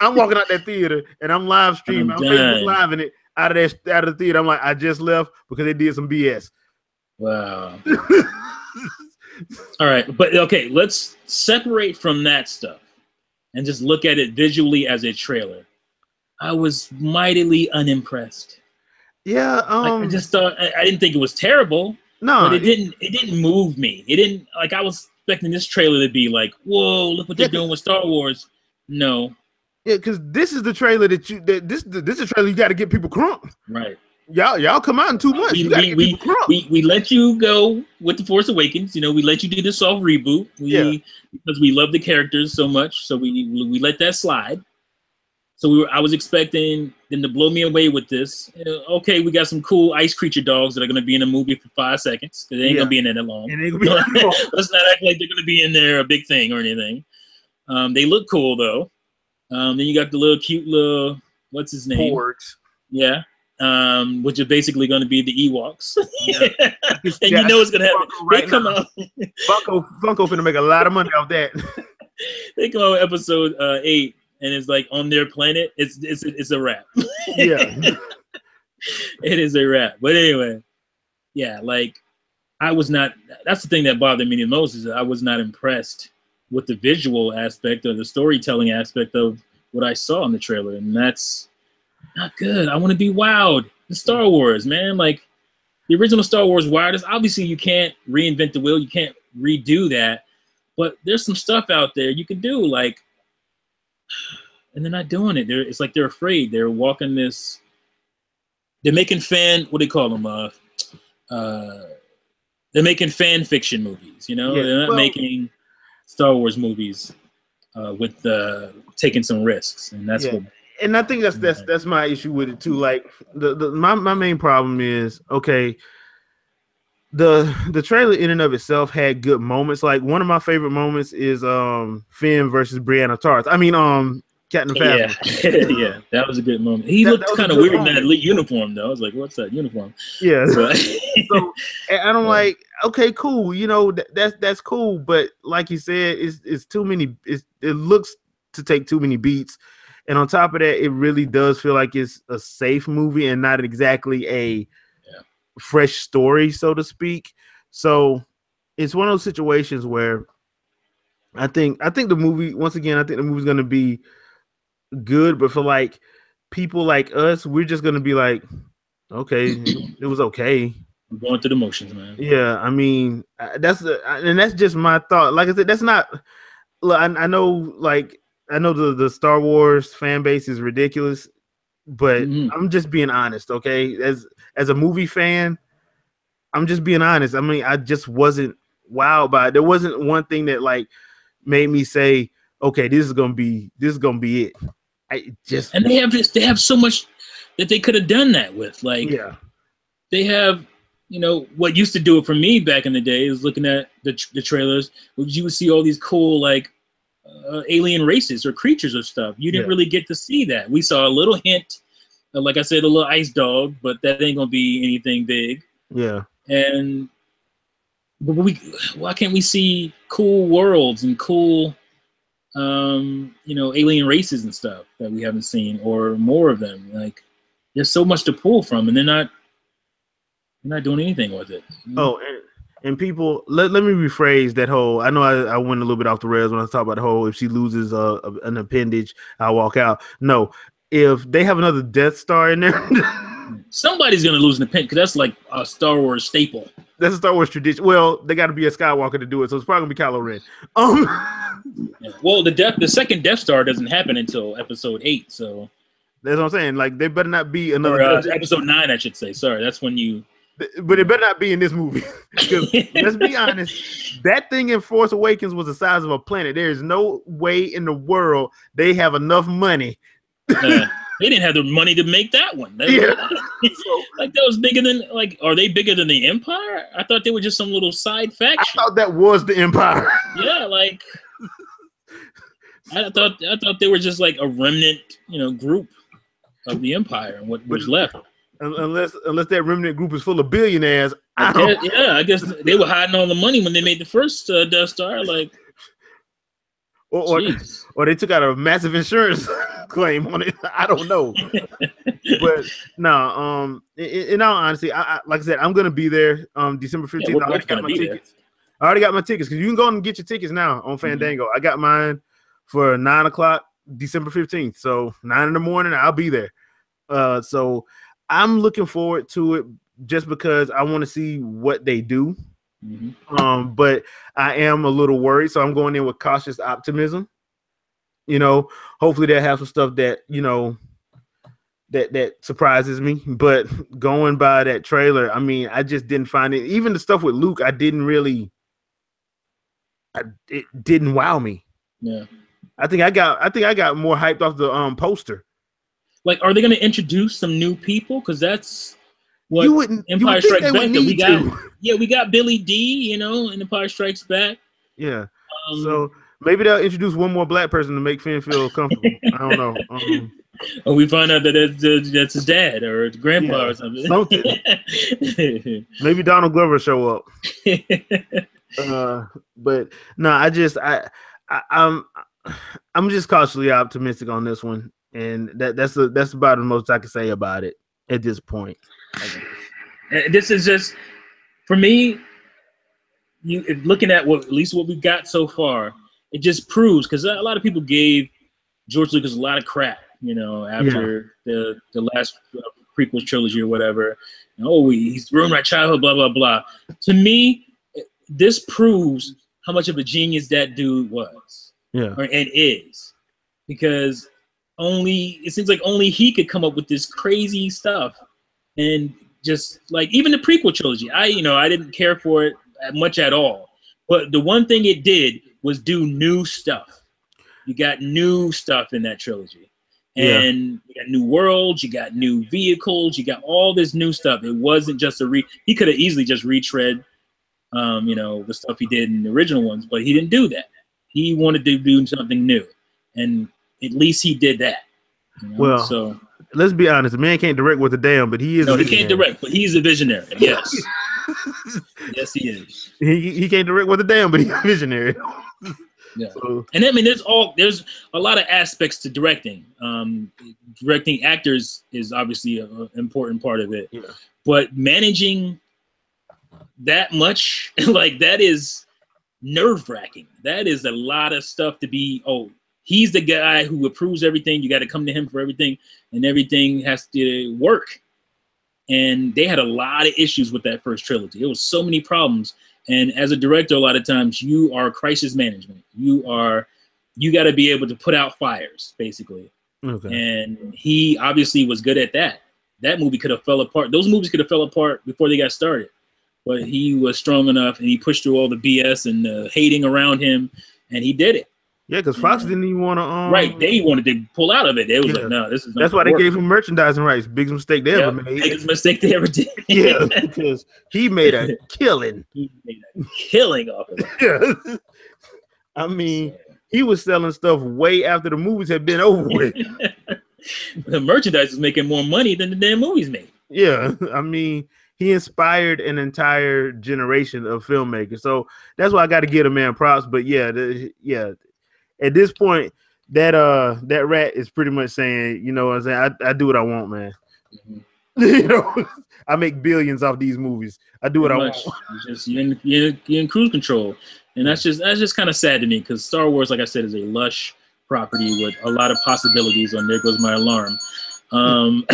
I'm walking out that theater and I'm live streaming. I'm Facebook living it out of the theater. I'm like, I just left because they did some BS. Wow. All right, but okay, let's separate from that stuff and just look at it visually as a trailer. I was mightily unimpressed. Yeah, I just thought I didn't think it was terrible. No, but it didn't move me. It didn't, like, I was expecting this trailer to be like, whoa, look what they're doing with Star Wars. No. Yeah, because this is the trailer this is a trailer you got to get people crunk. Right. Y'all come out in 2 months. You got to get people crunk. We let you go with The Force Awakens. You know, we let you do the soft reboot. Because we love the characters so much, so we let that slide. So I was expecting them to blow me away with this. Okay, we got some cool ice creature dogs that are going to be in a movie for 5 seconds. They ain't going to be in there that long. Let's not act like they're going to be in there a big thing or anything. They look cool, though. Then you got the little cute little, what's his name? Porgs. Yeah. Which are basically going to be the Ewoks. Yeah. And you know it's going to happen. They come out. Funko finna make a lot of money off that. They come out with episode 8. And it's like on their planet, it's a wrap. Yeah. It is a wrap. But anyway, yeah, like I was not, that's the thing that bothered me the most, is that I was not impressed with the visual aspect or the storytelling aspect of what I saw in the trailer. And that's not good. I want to be wowed. The Star Wars, man. Like the original Star Wars wired is obviously you can't reinvent the wheel, you can't redo that. But there's some stuff out there you can do, like, and they're not doing it. It's like they're afraid. They're walking this. They're making what do they call them? They're making fan fiction movies. You know, they're not making Star Wars movies with taking some risks, and that's what. And I think that's my issue with it too. Like my main problem is, okay, the trailer in and of itself had good moments. Like one of my favorite moments is Finn versus Brianna Tarth. I mean Captain Phasma. Yeah, that was a good moment. He looked kind of weird in that uniform though. I was like, what's that uniform? Yeah. So and I'm like, okay, cool. You know, that's cool, but like you said, it's too many. It looks to take too many beats. And on top of that, it really does feel like it's a safe movie and not exactly a fresh story, so to speak. So it's one of those situations where I think the movie, once again, I think the movie's going to be good, but for like people like us, we're just going to be like, okay, it was okay. We're going through the motions, man. Yeah, I mean, that's just my thought. Like I said, that's not. I know the Star Wars fan base is ridiculous, but I'm just being honest, okay? As a movie fan, I'm just being honest. I mean, I just wasn't wowed by it. There wasn't one thing that like made me say, okay, this is gonna be it. And they have so much that they could have done that with. Like, they have, you know, what used to do it for me back in the day is looking at the trailers, you would see all these cool like alien races or creatures or stuff. You didn't really get to see that. We saw a little hint, like I said, a little ice dog, but that ain't gonna be anything big. Yeah. And why can't we see cool worlds and cool alien races and stuff that we haven't seen, or more of them? Like, there's so much to pull from, and they're not doing anything with it. Oh, and people, let me rephrase that whole. I know I went a little bit off the rails when I talk about the whole. If she loses an appendage, I'll walk out. No, if they have another Death Star in there, somebody's gonna lose an appendage, because that's like a Star Wars staple. That's a Star Wars tradition. Well, they got to be a Skywalker to do it, so it's probably gonna be Kylo Ren. Well, the second Death Star doesn't happen until Episode 8, so that's what I'm saying. Like, they better not be another Episode 9, I should say. Sorry, that's when you. But it better not be in this movie. Because let's be honest, that thing in Force Awakens was the size of a planet. There is no way in the world they have enough money. They didn't have the money to make that one. Like, that was bigger than, like, are they bigger than the Empire? I thought they were just some little side faction. I thought that was the Empire. Yeah, like, I thought they were just like a remnant, group of the Empire and what was left. Unless that remnant group is full of billionaires. I guess they were hiding all the money when they made the first Death Star. Like, or they took out a massive insurance claim on it. I don't know. But no, in all honesty, I like I said, I'm gonna be there December 15th. I already got my tickets. I already got my tickets, because you can go and get your tickets now on Fandango. I got mine for 9 o'clock December 15th. So 9 in the morning, I'll be there. So I'm looking forward to it. just because I want to see what they do. Mm-hmm. But I am a little worried, so I'm going in with cautious optimism. Hopefully they'll have some stuff that that surprises me. But going by that trailer, I mean, I just didn't find it. Even the stuff with Luke, it didn't wow me. Yeah. I think I got more hyped off the poster. Like, are they going to introduce some new people? Because that's what you would Empire think Strikes they would Back. need to. We got Billy D, in Empire Strikes Back. Yeah. So maybe they'll introduce one more black person to make Finn feel comfortable. I don't know. Or we find out that that's his dad or his grandpa or something. Maybe Donald Glover show up. But no, I'm just cautiously optimistic on this one, and that's about the most I can say about it at this point. This is just, for me, looking at at least what we got so far, it just proves, because a lot of people gave George Lucas a lot of crap, after the last prequel trilogy or whatever. He's ruined my childhood, blah blah blah. To me, this proves how much of a genius that dude was, and is, because it seems like only he could come up with this crazy stuff. And just like even the prequel trilogy, I didn't care for it much at all. But the one thing it did was do new stuff. You got new stuff in that trilogy. And you got new worlds, you got new vehicles, you got all this new stuff. It wasn't just he could have easily just retread the stuff he did in the original ones, but he didn't do that. He wanted to do something new. And at least he did that. Well, so let's be honest. The man can't direct with a damn, but he is. No, he can't direct, but he's a visionary. Yes. Yes, he is. He can't direct with a damn, but he's a visionary. Yeah. So, and I mean, there's a lot of aspects to directing. Directing actors is obviously an important part of it. Yeah. But managing that much, like, that is nerve-wracking. That is a lot of stuff to be, he's the guy who approves everything. You got to come to him for everything, and everything has to work. And they had a lot of issues with that first trilogy. There was so many problems. And as a director, a lot of times you are crisis management. You got to be able to put out fires, basically. Okay. And he obviously was good at that. That movie could have fell apart. Those movies could have fell apart before they got started. But he was strong enough, and he pushed through all the BS and the hating around him, and he did it. Yeah, because Fox didn't even want to. Right, they wanted to pull out of it. It was like, no, this is. That's why they gave him merchandising rights. Biggest mistake they ever made. Biggest mistake they ever did. Yeah, because he made a killing. He made a killing off of it. Yeah. I mean, he was selling stuff way after the movies had been over with. The merchandise was making more money than the damn movies made. Yeah, I mean, he inspired an entire generation of filmmakers. So that's why I got to give a man props. But at this point, that rat is pretty much saying, you know what I'm saying, I do what I want, man. Mm-hmm. I make billions off these movies. I do what I want. You're in cruise control. And that's just kind of sad to me, because Star Wars, like I said, is a lush property with a lot of possibilities. And there goes my alarm. And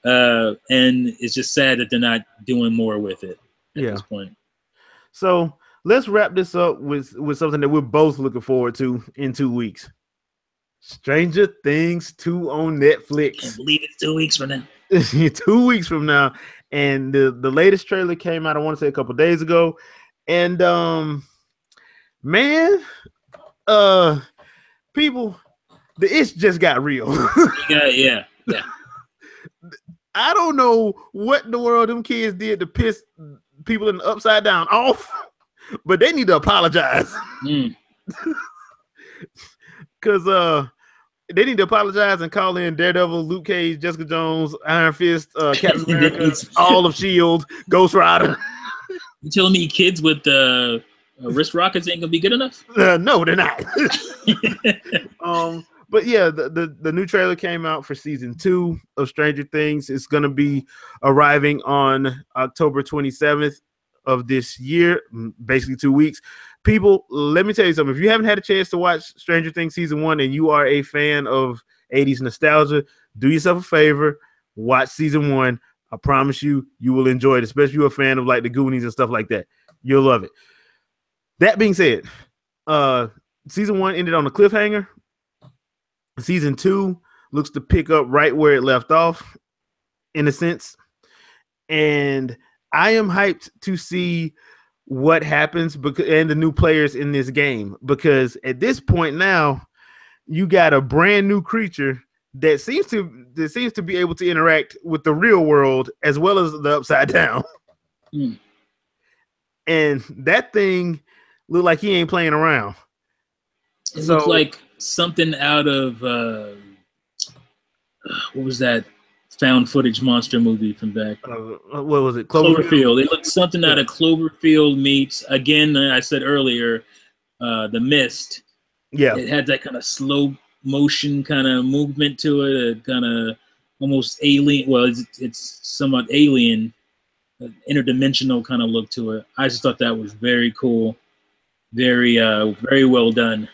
it's just sad that they're not doing more with it at this point. So let's wrap this up with something that we're both looking forward to in 2 weeks. Stranger Things 2 on Netflix. I can't believe it's 2 weeks from now. 2 weeks from now. And the latest trailer came out, I want to say a couple days ago. And people, the itch just got real. Yeah. I don't know what in the world them kids did to piss people in the Upside Down off, but they need to apologize. Because they need to apologize and call in Daredevil, Luke Cage, Jessica Jones, Iron Fist, Captain America, all of S.H.I.E.L.D., Ghost Rider. You telling me kids with wrist rockets ain't gonna be good enough? No, they're not. But yeah, the new trailer came out for season 2 of Stranger Things. It's gonna be arriving on October 27th of this year, basically 2 weeks. People, let me tell you something. If you haven't had a chance to watch Stranger Things season 1 and you are a fan of 80s nostalgia, do yourself a favor, watch season 1. I promise you, you will enjoy it, especially if you're a fan of like the Goonies and stuff like that. You'll love it. That being said, season 1 ended on a cliffhanger. Season 2 looks to pick up right where it left off, in a sense. And I am hyped to see what happens and the new players in this game, because at this point now, you got a brand new creature that seems to be able to interact with the real world as well as the Upside Down. And that thing looked like he ain't playing around. It looks like something out of what was that found footage monster movie from back? What was it? Cloverfield. It looked something out of Cloverfield meets, again, I said earlier, The Mist. Yeah. It had that kind of slow motion kind of movement to it, a kind of almost alien. Well, it's somewhat alien, interdimensional kind of look to it. I just thought that was very cool, very well done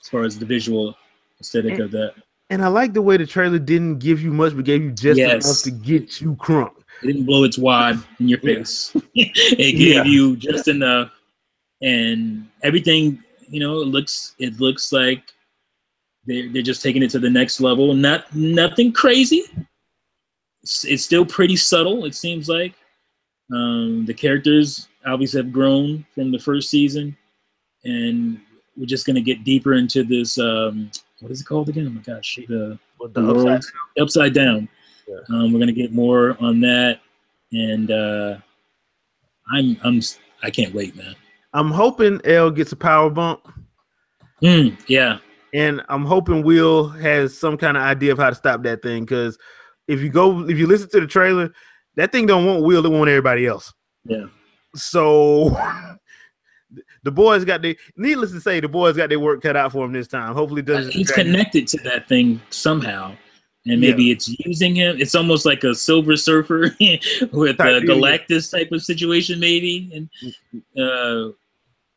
as far as the visual aesthetic of that. And I like the way the trailer didn't give you much, but gave you just enough to get you crunk. It didn't blow its wad in your face. It gave you just enough, and everything. You know, it looks like they're just taking it to the next level. Nothing crazy. It's still pretty subtle. It seems like the characters obviously have grown from the first season, and we're just gonna get deeper into this. What is it called again? Oh my gosh, the world upside down. Yeah. We're gonna get more on that, and I can't wait, man. I'm hoping Elle gets a power bump. Yeah. And I'm hoping Will has some kind of idea of how to stop that thing, because if you listen to the trailer, that thing don't want Will, it want everybody else. Yeah. So the boys needless to say, the boys got their work cut out for him this time. Hopefully it doesn't. He's connected to that thing somehow. And maybe it's using him. It's almost like a Silver Surfer with a Galactus type of situation, maybe. And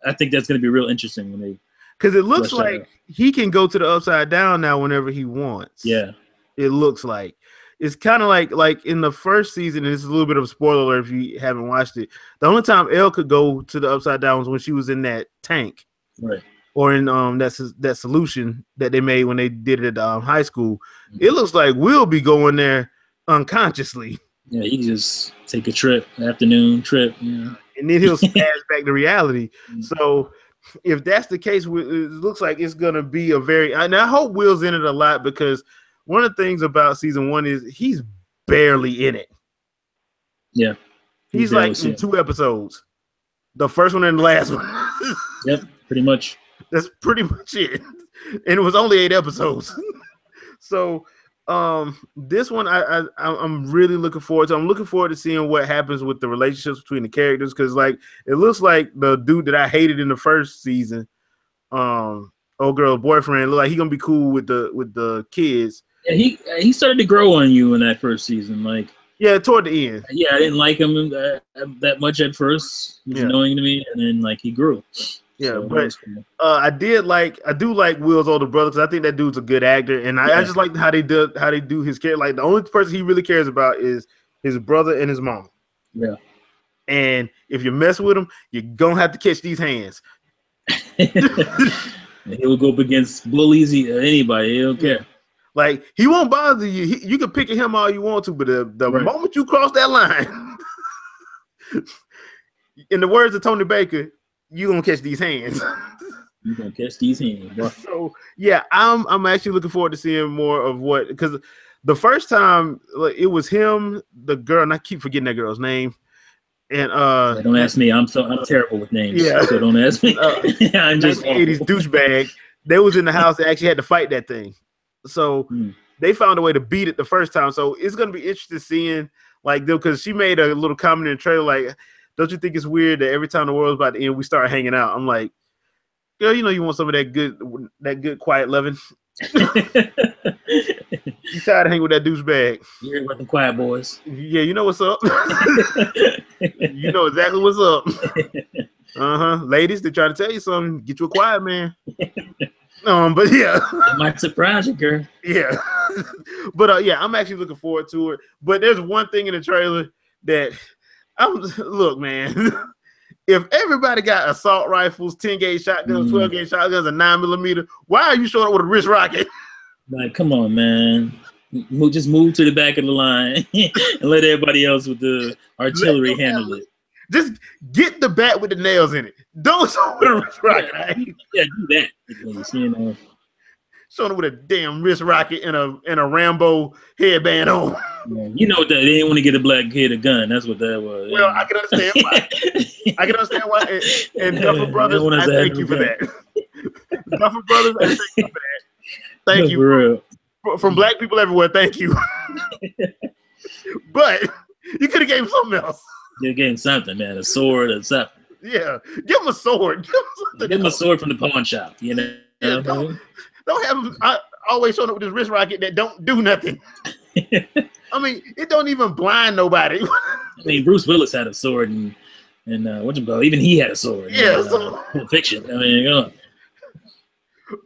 I think that's going to be real interesting when they. Because it looks like he can go to the Upside Down now whenever he wants. Yeah, it looks like it's kind of like in the first season. And this is a little bit of a spoiler alert if you haven't watched it. The only time Elle could go to the Upside Down was when she was in that tank, right? Or in that solution that they made when they did it at high school. It looks like we'll be going there unconsciously. Yeah, he can just take a trip, afternoon trip, and then he'll smash back to reality. So if that's the case, it looks like it's gonna be a very. And I hope Will's in it a lot, because one of the things about season 1 is he's barely in it. Yeah, he's like in 2 episodes, the first one and the last one. Yep, pretty much. That's pretty much it, and it was only 8 episodes. So, this one I'm really looking forward to. I'm looking forward to seeing what happens with the relationships between the characters, because like it looks like the dude that I hated in the first season, old girl's boyfriend, look like he's gonna be cool with the kids. Yeah, he started to grow on you in that first season, like. Yeah, toward the end. Yeah, I didn't like him that much at first. He was annoying to me, and then like he grew. Yeah, so, but cool. I do like Will's older brother, because I think that dude's a good actor, and I just like how they do his character. Like the only person he really cares about is his brother and his mom. Yeah, and if you mess with him, you're gonna have to catch these hands. He will go up against bullies, anybody. He don't care. Like he won't bother you. You can pick at him all you want to, but the moment you cross that line, in the words of Tony Baker, you gonna catch these hands. You gonna catch these hands, bro. So yeah, I'm actually looking forward to seeing more of what, because the first time like, it was him, the girl, and I keep forgetting that girl's name. And don't ask me. I'm terrible with names. Yeah, so don't ask me. I'm just 80s douchebag. They was in the house that actually had to fight that thing. So they found a way to beat it the first time. So it's gonna be interesting seeing like them, because she made a little comment in the trailer like, don't you think it's weird that every time the world's about to end, we start hanging out? I'm like, girl, you know you want some of that good quiet loving. You tired of hanging with that douchebag? You're with the quiet boys. Yeah, you know what's up. You know exactly what's up. Ladies, they're trying to tell you something. Get you a quiet man. But yeah, it might surprise you, girl. yeah. But yeah, I'm actually looking forward to it. But there's one thing in the trailer that look, man. If everybody got assault rifles, 10-gauge shotguns, 12-gauge shotguns, and 9mm, why are you showing up with a wrist rocket? Like, come on, man. Just move to the back of the line and let everybody else with the artillery handle it. Just get the bat with the nails in it. Don't show up with a wrist rocket. Yeah, do that at least, you know. Showing up with a damn wrist rocket and a Rambo headband on. Yeah, you know that they didn't want to get a black kid a gun. That's what that was. Well, I can understand why. I can understand why. And Duffer Brothers, I thank you for that. Duffer Brothers, I thank you for that. Thank you. For real. From black people everywhere, thank you. But you could have gave him something else. You gave him something, man. A sword or something. Yeah. Give him a sword. Give him a sword from the pawn shop, you know? Yeah, don't have him always showing up with his wrist rocket that don't do nothing. I mean, it don't even blind nobody. I mean, Bruce Willis had a sword, and what you call? Even he had a sword. Yeah, Pulp Fiction. I mean, go on.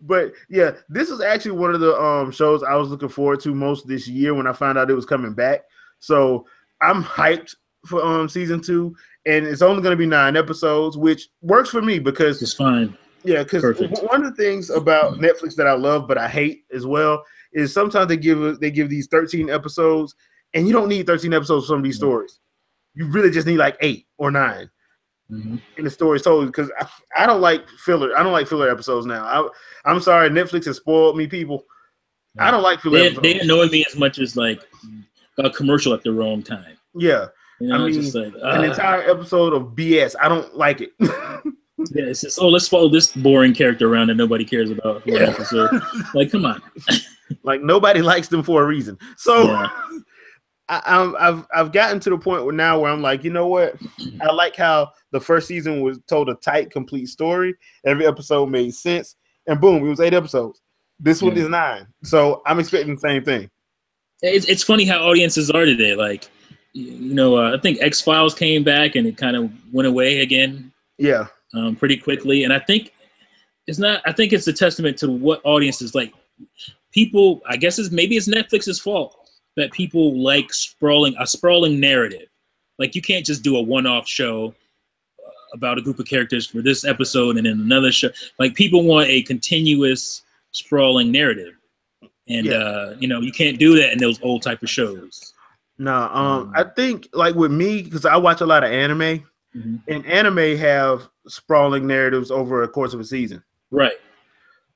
But yeah, this is actually one of the shows I was looking forward to most this year when I found out it was coming back. So I'm hyped for season 2, and it's only going to be 9 episodes, which works for me because it's fine. Yeah, because one of the things about Netflix that I love but I hate as well is sometimes they give these 13 episodes, and you don't need 13 episodes for some of these stories. You really just need like 8 or 9 in the stories told. Because I don't like filler. I don't like filler episodes now. I'm sorry, Netflix has spoiled me, people. Yeah. I don't like filler episodes. They annoy me as much as like a commercial at the wrong time. Yeah, you know, I mean, just like, an entire episode of BS. I don't like it. Yeah, it's just, let's follow this boring character around that nobody cares about. Yeah. Episode. Like, come on. Like, nobody likes them for a reason. So yeah. I've gotten to the point where I'm like, you know what? I like how the first season was told a tight, complete story. Every episode made sense. And boom, it was 8 episodes. This one is 9. So I'm expecting the same thing. It's funny how audiences are today. Like, you know, I think X-Files came back and it kind of went away again. Yeah. Pretty quickly, and I think it's a testament to what audiences like. People, I guess maybe it's Netflix's fault that people like a sprawling narrative. Like, you can't just do a one-off show about a group of characters for this episode and then another show. Like, people want a continuous sprawling narrative, and you know, you can't do that in those old type of shows. No, I think like with me, because I watch a lot of anime. And anime have sprawling narratives over a course of a season. Right.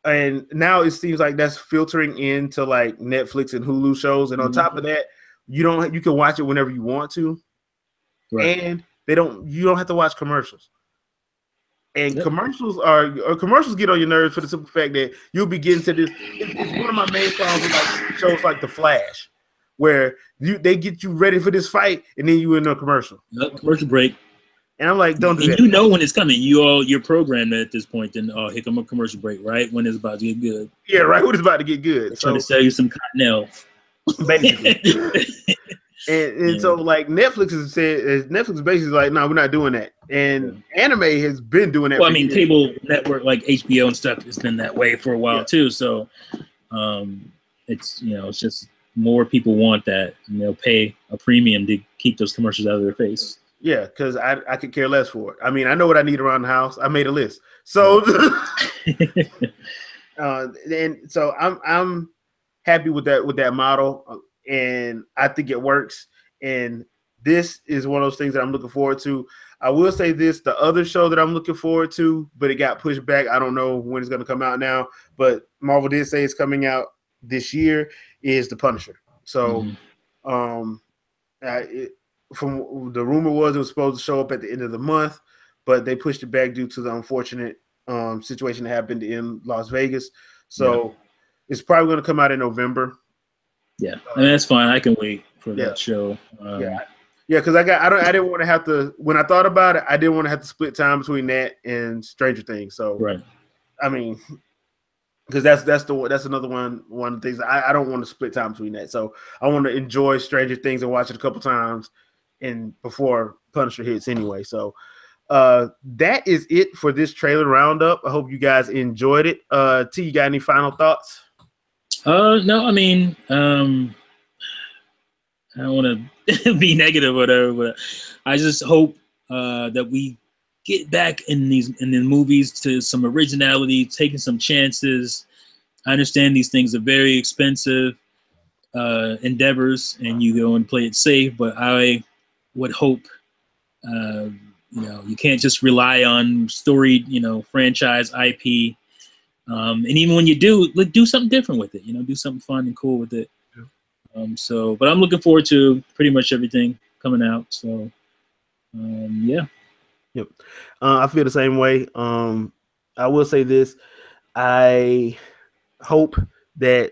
And now it seems like that's filtering into like Netflix and Hulu shows. And on top of that, you can watch it whenever you want to. Right. And you don't have to watch commercials. And commercials get on your nerves for the simple fact that you'll be getting to this. It's one of my main problems with like shows like The Flash, where they get you ready for this fight and then you in a commercial. Yep, commercial break. And I'm like, don't do that. You know when it's coming. You're programmed at this point. Then here come a commercial break, right? When it's about to get good. Yeah, right. When it's about to get good. They're trying to sell you some Cottonelle. Basically. and so like Netflix is basically like, no, we're not doing that. And anime has been doing that. Well, I mean, cable network like HBO and stuff has been that way for a while too. So it's it's just more people want that, and they'll pay a premium to keep those commercials out of their face. Yeah, because I could care less for it. I mean, I know what I need around the house. I made a list. So and so I'm happy with that model, and I think it works. And this is one of those things that I'm looking forward to. I will say this, the other show that I'm looking forward to, but it got pushed back. I don't know when it's going to come out now, but Marvel did say it's coming out this year, is The Punisher. So from the rumor was it was supposed to show up at the end of the month, but they pushed it back due to the unfortunate situation that happened in Las Vegas. So it's probably going to come out in November. Yeah, I mean, that's fine. I can wait for that show. Because I didn't want to have to. When I thought about it, I didn't want to have to split time between that and Stranger Things. So I mean, because that's another one of the things I don't want to split time between that. So I want to enjoy Stranger Things and watch it a couple times and before Punisher hits anyway. So That is it for this trailer roundup. I hope you guys enjoyed it. T, you got any final thoughts? No, I mean, I don't want to be negative or whatever, but I just hope that we get back in the movies to some originality, taking some chances. I understand these things are very expensive endeavors, and you go and play it safe. But I would hope, you can't just rely on storied, franchise IP. And even when you do something different with it. Do something fun and cool with it. But I'm looking forward to pretty much everything coming out. So, yeah. Yep. I feel the same way. I will say this. I hope that,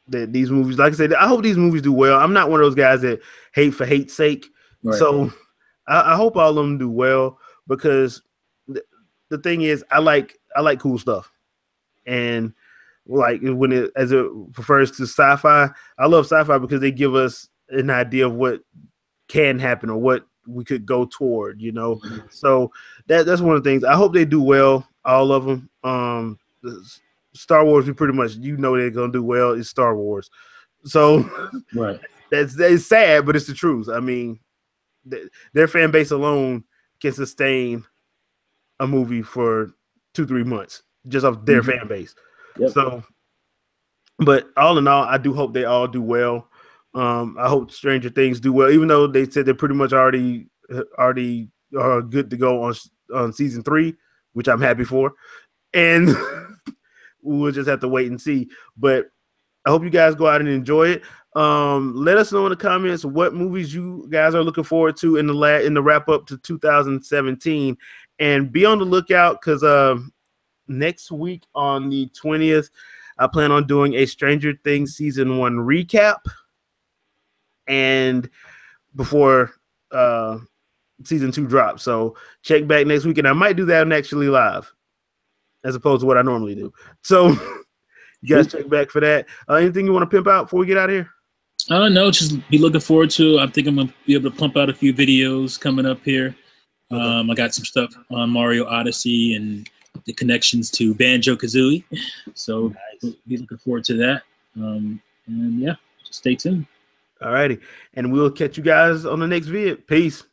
that these movies, like I said, I hope these movies do well. I'm not one of those guys that hate for hate's sake. Right. So I hope all of them do well, because the thing is, I like cool stuff. And like when it refers to sci-fi, I love sci-fi because they give us an idea of what can happen or what we could go toward, Mm-hmm. So that's one of the things. I hope they do well, all of them. Star Wars, we pretty much, they're gonna do well. It's Star Wars, so right. That's sad, but it's the truth. I mean, their fan base alone can sustain a movie for 2-3 months just off their fan base. Yep. So, but all in all, I do hope they all do well. I hope Stranger Things do well, even though they said they're pretty much already are good to go on season 3, which I'm happy for, and we'll just have to wait and see. But I hope you guys go out and enjoy it. Let us know in the comments what movies you guys are looking forward to in the wrap up to 2017, and be on the lookout because next week on the 20th, I plan on doing a Stranger Things season 1 recap, and before season 2 drops. So check back next week, and I might do that actually live as opposed to what I normally do. So you guys check back for that. Anything you want to pimp out before we get out of here? No, just be looking forward to. I think I'm gonna be able to pump out a few videos coming up here. Okay. I got some stuff on Mario Odyssey and the connections to Banjo-Kazooie, so nice. Be looking forward to that. And yeah, just stay tuned. All righty, and we'll catch you guys on the next vid. Peace.